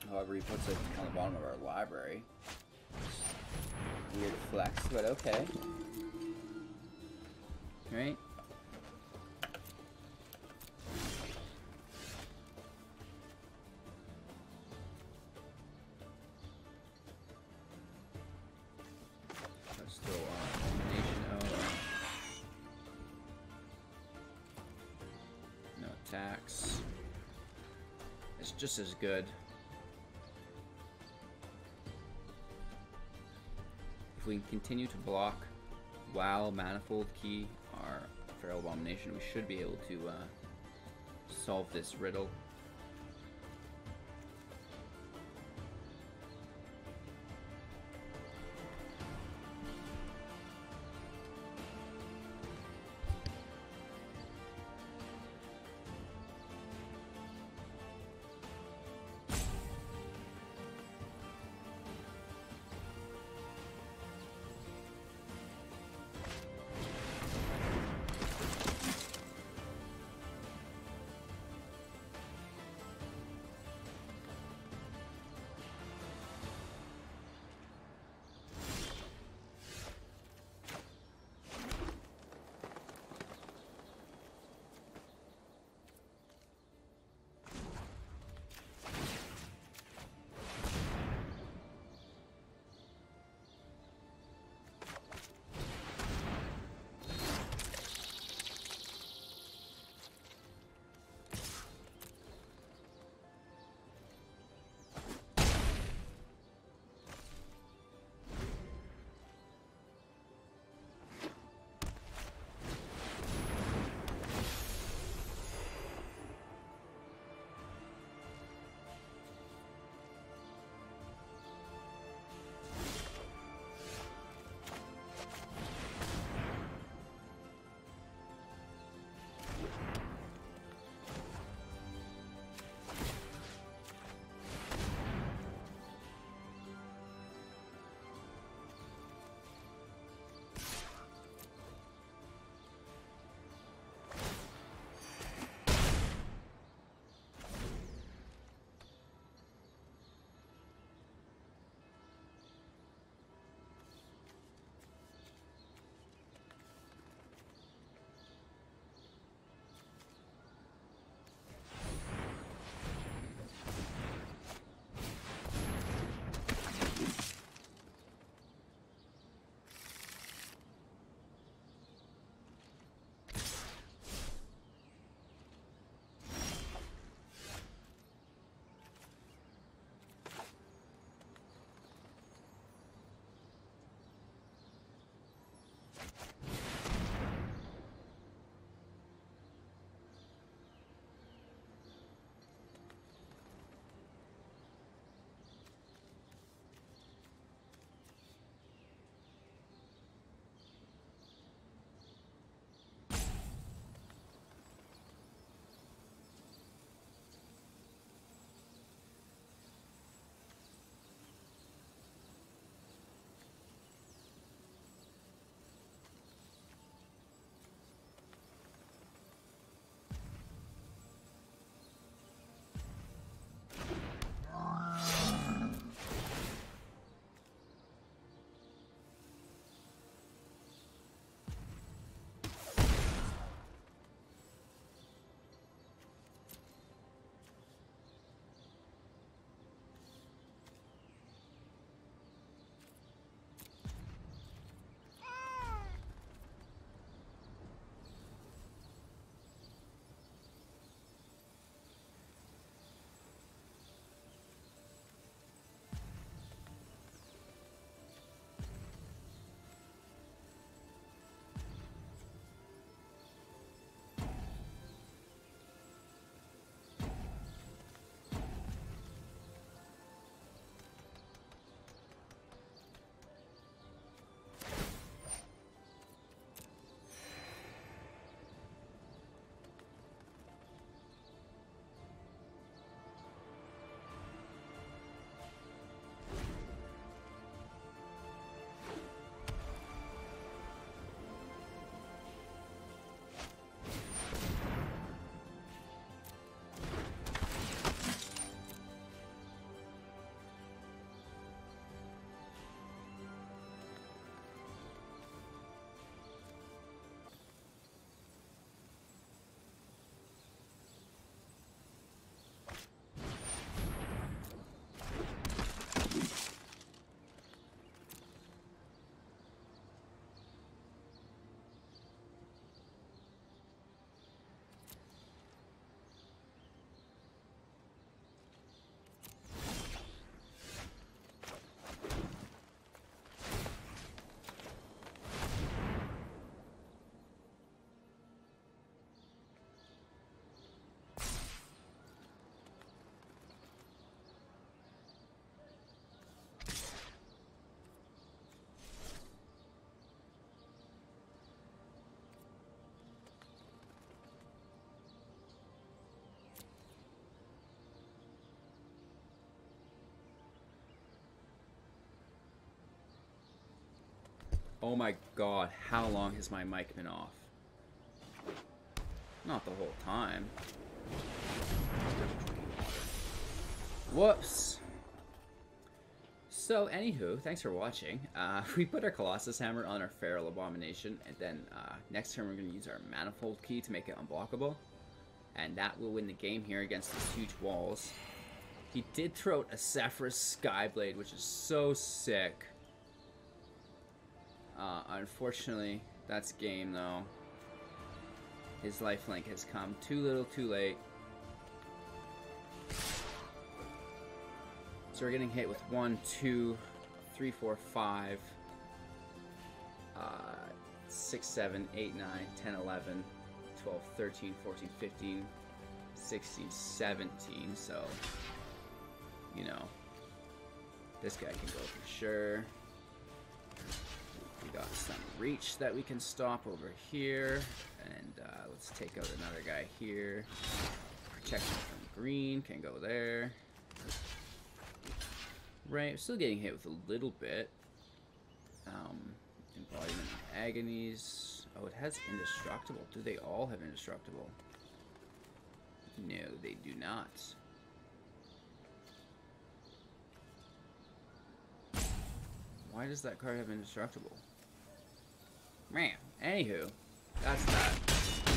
However, he puts it on the bottom of our library. Weird flex, but okay. Right? Attacks. It's just as good. If we can continue to block while Manifold Key our Feral Abomination, we should be able to solve this riddle. Oh my god, how long has my mic been off? Not the whole time. Whoops. So, anywho, thanks for watching. We put our Colossus Hammer on our Feral Abomination, and then next turn we're going to use our Manifold Key to make it unblockable. And that will win the game here against these huge walls. He did throw out a Sephiroth Skyblade, which is so sick. Unfortunately, that's game though. His lifelink has come too little too late. So we're getting hit with 1, 2, 3, 4, 5, 6, 7, 8, 9, 10, 11, 12, 13, 14, 15, 16, 17. So, you know, this guy can go for sure. We got some reach that we can stop over here. And let's take out another guy here. Protection from green can go there. Right, I'm still getting hit with a little bit. Embodiment of Agonies. Oh, it has Indestructible. Do they all have Indestructible? No, they do not. Why does that card have Indestructible? Man, anywho, that's that.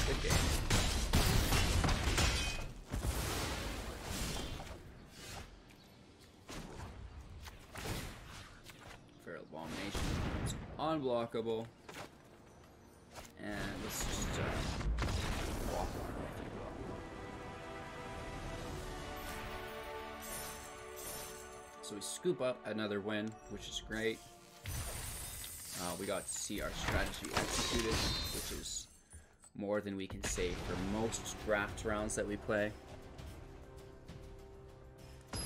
Good game. Feral Abomination. It's unblockable. And let's just walk on it, if you will. So we scoop up another win, which is great. We got to see our strategy executed, which is more than we can say for most draft rounds that we play. 3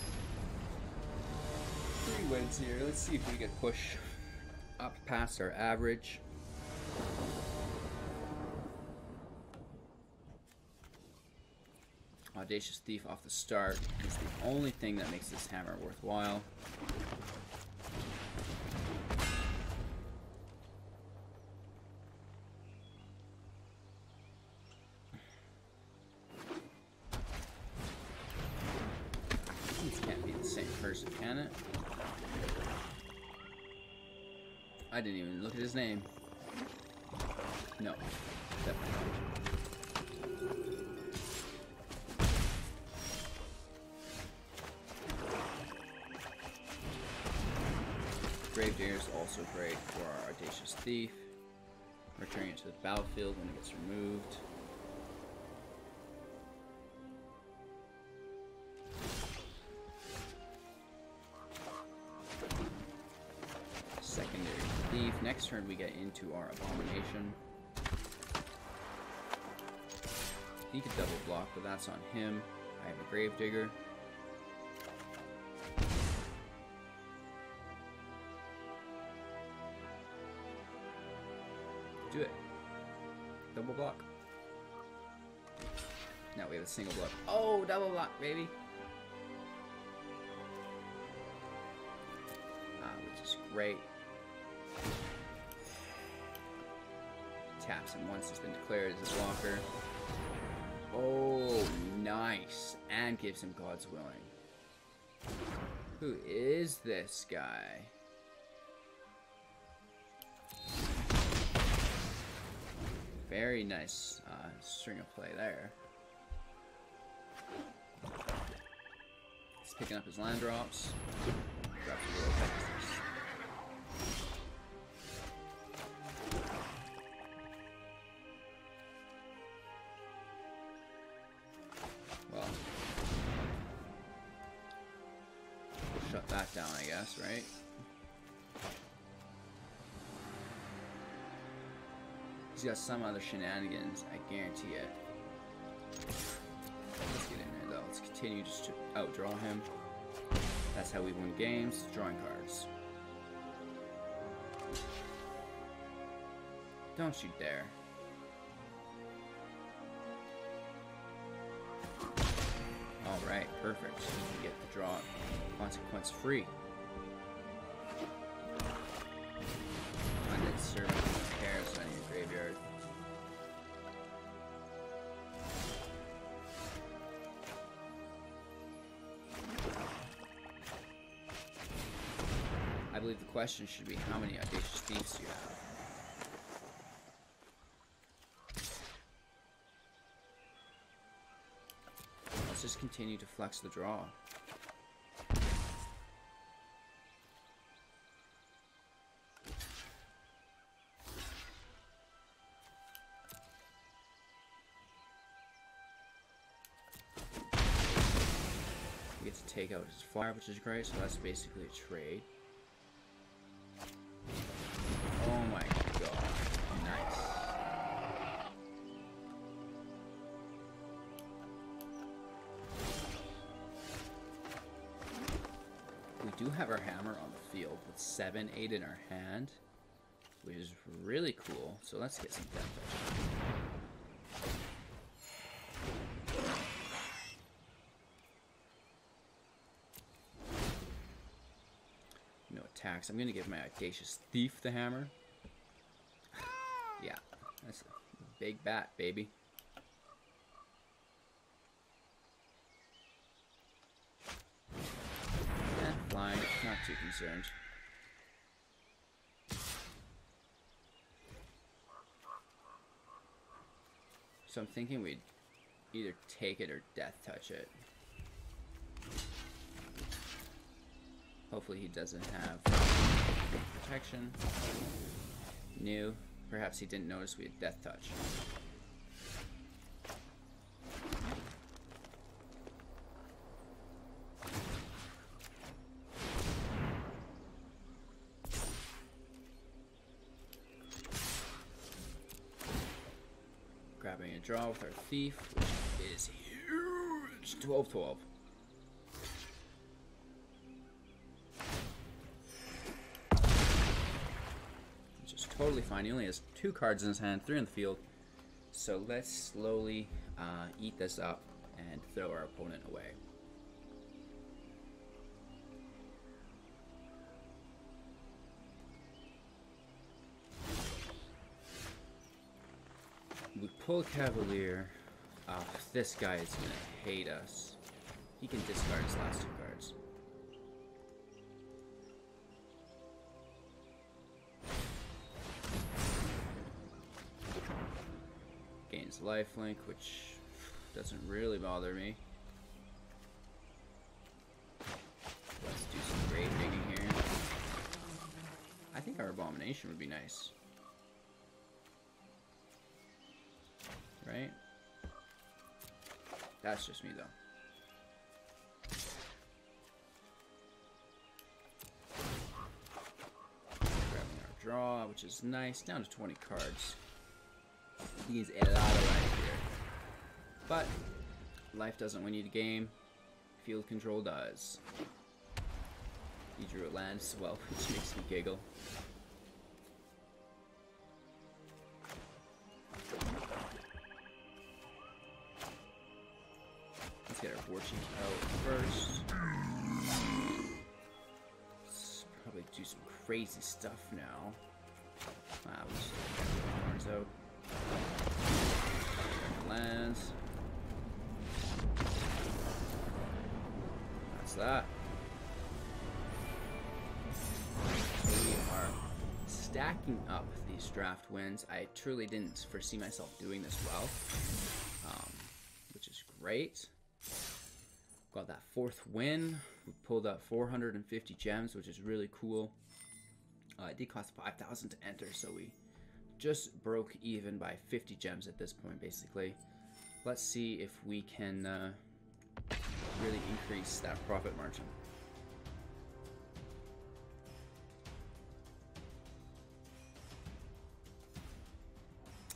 wins here. Let's see if we can push up past our average. Audacious Thief off the start is the only thing that makes this hammer worthwhile. This can't be the same person, can it? I didn't even look at his name. No, definitely not. Gravedigger is also great for our Audacious Thief. Returning it to the battlefield when it gets removed. Secondary Thief. Next turn we get into our Abomination. He could double block, but that's on him. I have a Gravedigger. Do it. Double block. Now we have a single block. Oh, double block, baby. Which is great. Taps him once he's been declared as a blocker. Oh, nice. And gives him God's Willing. Who is this guy? Very nice string of play there. He's picking up his land drops. Drops a little bit. Well, we'll shut that down, I guess, right? He's got some other shenanigans, I guarantee it. Let's get in there though. Let's continue just to outdraw him. That's how we win games, drawing cards. Don't you dare. Alright, perfect. You get the draw consequence free. believe the question should be, how many Audacious Thieves do you have? Let's just continue to flex the draw. We get to take out his flyer, which is great, so that's basically a trade. Oh my god. Nice. We do have our hammer on the field with 7-8 in our hand, which is really cool. So let's get some death touch. No attacks. I'm gonna give my Audacious Thief the hammer. Yeah, that's a big bat, baby. Flying, not too concerned. So I'm thinking we'd either take it or death touch it. Hopefully he doesn't have protection. New. Perhaps he didn't notice we had death touch. Grabbing a draw with our thief, which is huge. 12-12. Which is totally fine. He only has 2 cards in his hand, 3 in the field. So let's slowly eat this up and throw our opponent away. We pull Cavalier. Oh, this guy is gonna hate us. He can discard his last 2 cards. Gains lifelink, which doesn't really bother me. Let's do some grave digging here. I think our Abomination would be nice. Right? That's just me, though. Grabbing our draw, which is nice. Down to 20 cards. He needs a lot of life here. But life doesn't win you the game. Field control does. He drew a land as well, which makes me giggle. Let's get our fortune out first. Let's probably do some crazy stuff now. We'll just get the horns out. Lands. That's that. We are stacking up these draft wins. I truly didn't foresee myself doing this well, which is great. Got that 4th win. We pulled up 450 gems, which is really cool. It did cost 5,000 to enter, so we just broke even by 50 gems at this point, basically. Let's see if we can really increase that profit margin.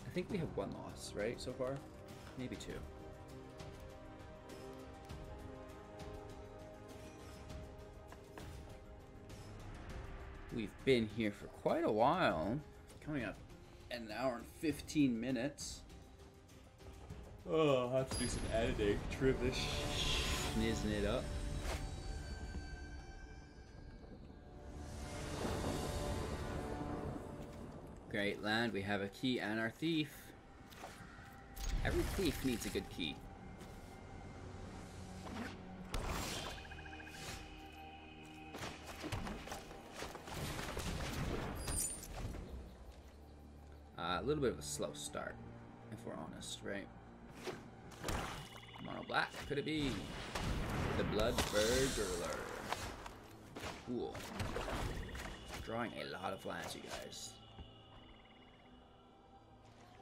I think we have 1 loss, right, so far? Maybe 2. We've been here for quite a while. Coming up an hour and 15 minutes. Oh, I'll have to do some editing. Trim this schnizzing it up. Great land. We have a key and our thief. Every thief needs a good key. A little bit of a slow start, if we're honest, right? Mono black, could it be? The Blood Burglar. Cool. Drawing a lot of lands, you guys.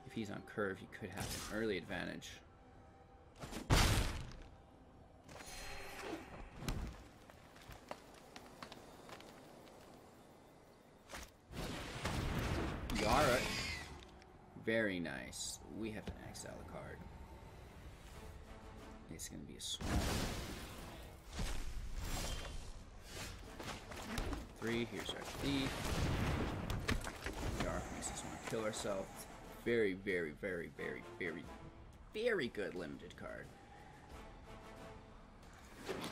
If he's on curve, he could have an early advantage. Yara. Very nice. We have an exile card. It's going to be a swarm. 3, here's our thief. Yara makes us want to kill ourselves. Very, very, very, very, very, very good limited card.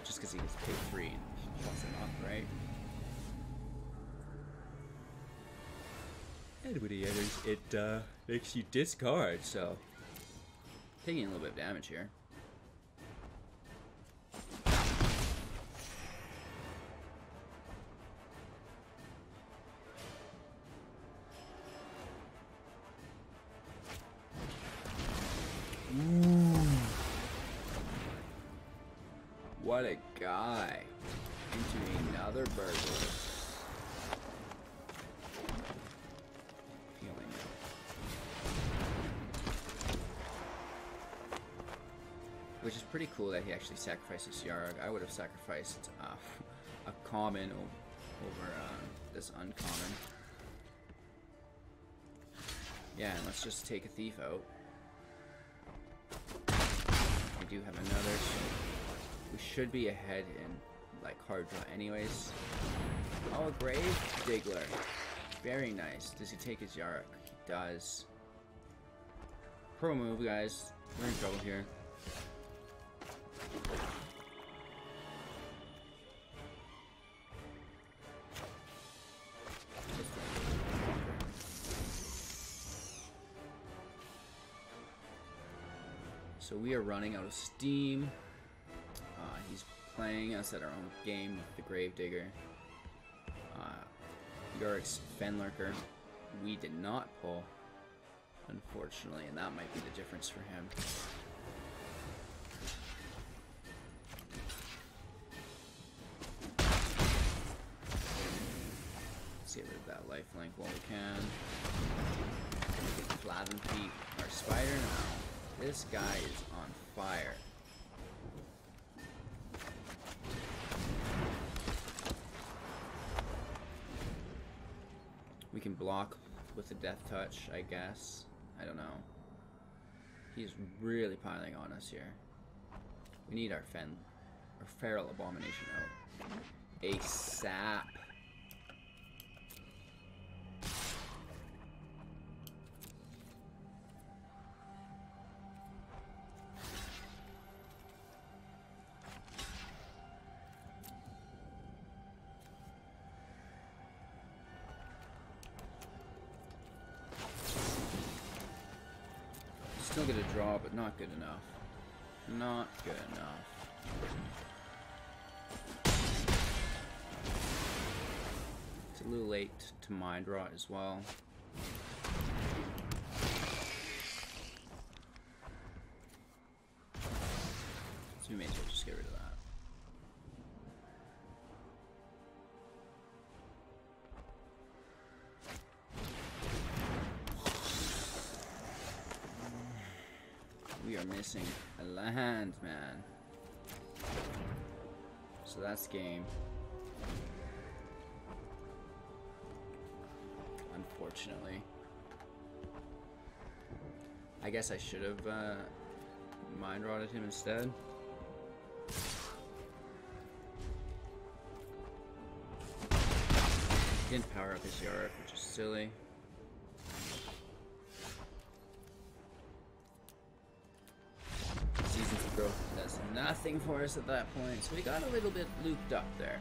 Just because he gets paid 3 and plus him up, right? And when he enters, it makes you discard, so taking a little bit of damage here. Ooh. What a guy. Into another burglar. Which is pretty cool that he actually sacrifices Yarog. I would have sacrificed a common over this uncommon. Yeah, and let's just take a thief out. We do have another, so we should be ahead in like card draw anyways. Oh, a Grave Diggler. Very nice. Does he take his Yarok? He does. Pro move, guys. We're in trouble here. So we are running out of steam. He's playing us at our own game with the Gravedigger. Yorick's Fenlurker. We did not pull, unfortunately, and that might be the difference for him. Let's get rid of that lifelink while we can. Get Flatten Feet, our spider now. This guy is on fire. We can block with the Death Touch, I guess. I don't know. He's really piling on us here. We need our Feral Abomination out. ASAP. Still get a draw, but not good enough. Not good enough. It's a little late to mind draw as well. So we may as well just get rid of that. We are missing a land, man. So that's game. Unfortunately. I guess I should have mind rotted him instead. Didn't power up his Yorick, which is silly. Does nothing for us at that point, so we got a little bit looped up there.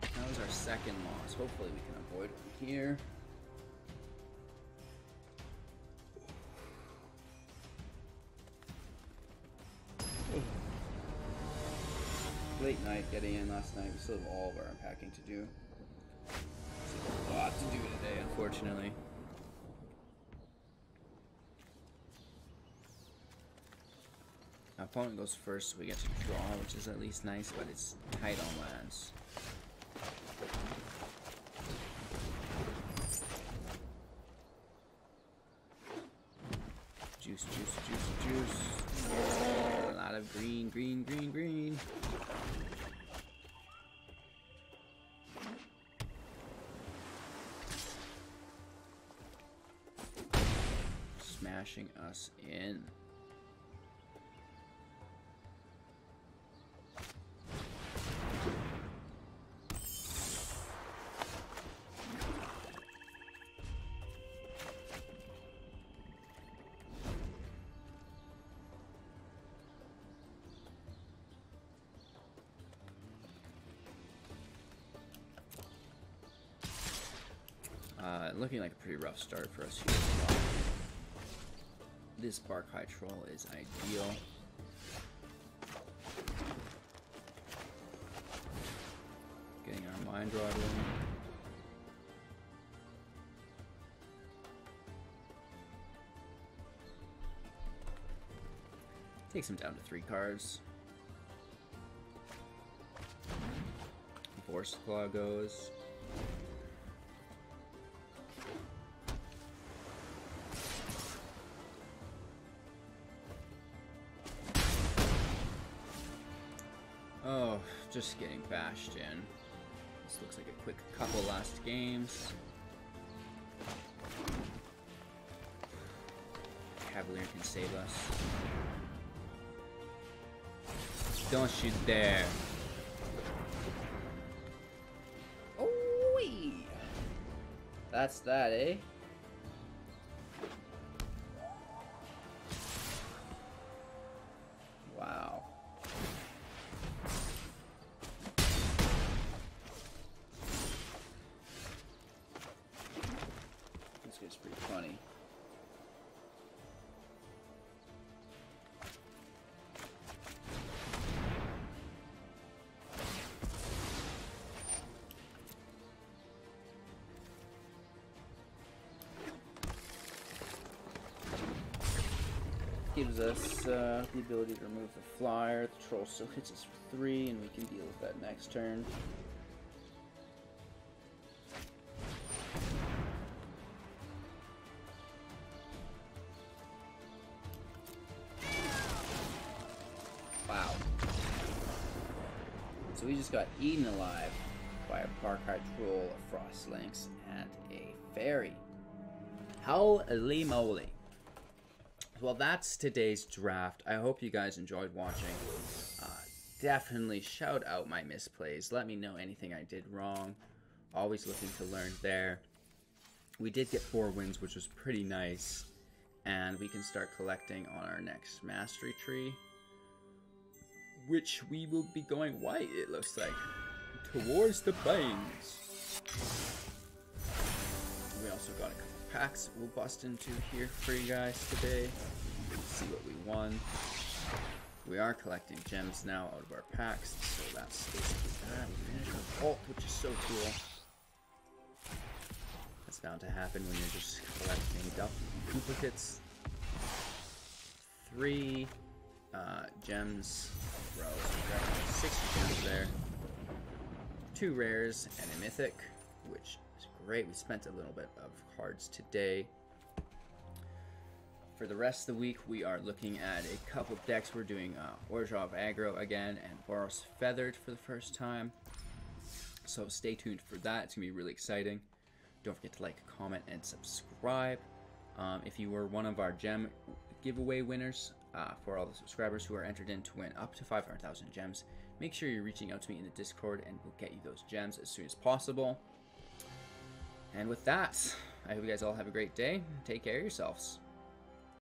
That was our second loss. Hopefully we can avoid one here. Late night getting in last night. We still have all of our unpacking to do. lot to do today, unfortunately. Our opponent goes first, so we get to draw, which is at least nice, but it's tight on lands. Juice, juice, juice, juice. Oh, a lot of green, green, green, green. Smashing us in. Looking like a pretty rough start for us here. This Bark High Troll is ideal. Getting our Mind Rod in. Takes him down to 3 cards. Force Claw goes. Oh, just getting bashed in. This looks like a quick couple last games. Cavalier can save us. Don't you dare. Oh, that's that, eh? Wow. This guy's pretty funny. Gives us the ability to remove the flyer. The troll still hits us for 3, and we can deal with that next turn. Wow. So we just got eaten alive by a Bark High Troll, a Frost Lynx, and a Fairy. Holy moly. Well, that's today's draft. I hope you guys enjoyed watching. Definitely shout out my misplays. Let me know anything I did wrong. Always looking to learn there. We did get 4 wins, which was pretty nice. And we can start collecting on our next mastery tree, which we will be going white, it looks like, towards the plains. We also got a couple packs we'll bust into here for you guys today. See what we won. We are collecting gems now out of our packs, so that's basically that. We finished our vault, which is so cool. That's bound to happen when you're just collecting duplicates. 3 gems, bro. We got 60 gems there. 2 rares and a mythic, which is great. We spent a little bit of cards today. For the rest of the week, we are looking at a couple decks. We're doing Orzhov Aggro again and Boros Feathered for the first time. So stay tuned for that. It's going to be really exciting. Don't forget to like, comment, and subscribe. If you were one of our gem giveaway winners, for all the subscribers who are entered in to win up to 500,000 gems, make sure you're reaching out to me in the Discord and we'll get you those gems as soon as possible. And with that, I hope you guys all have a great day. Take care of yourselves.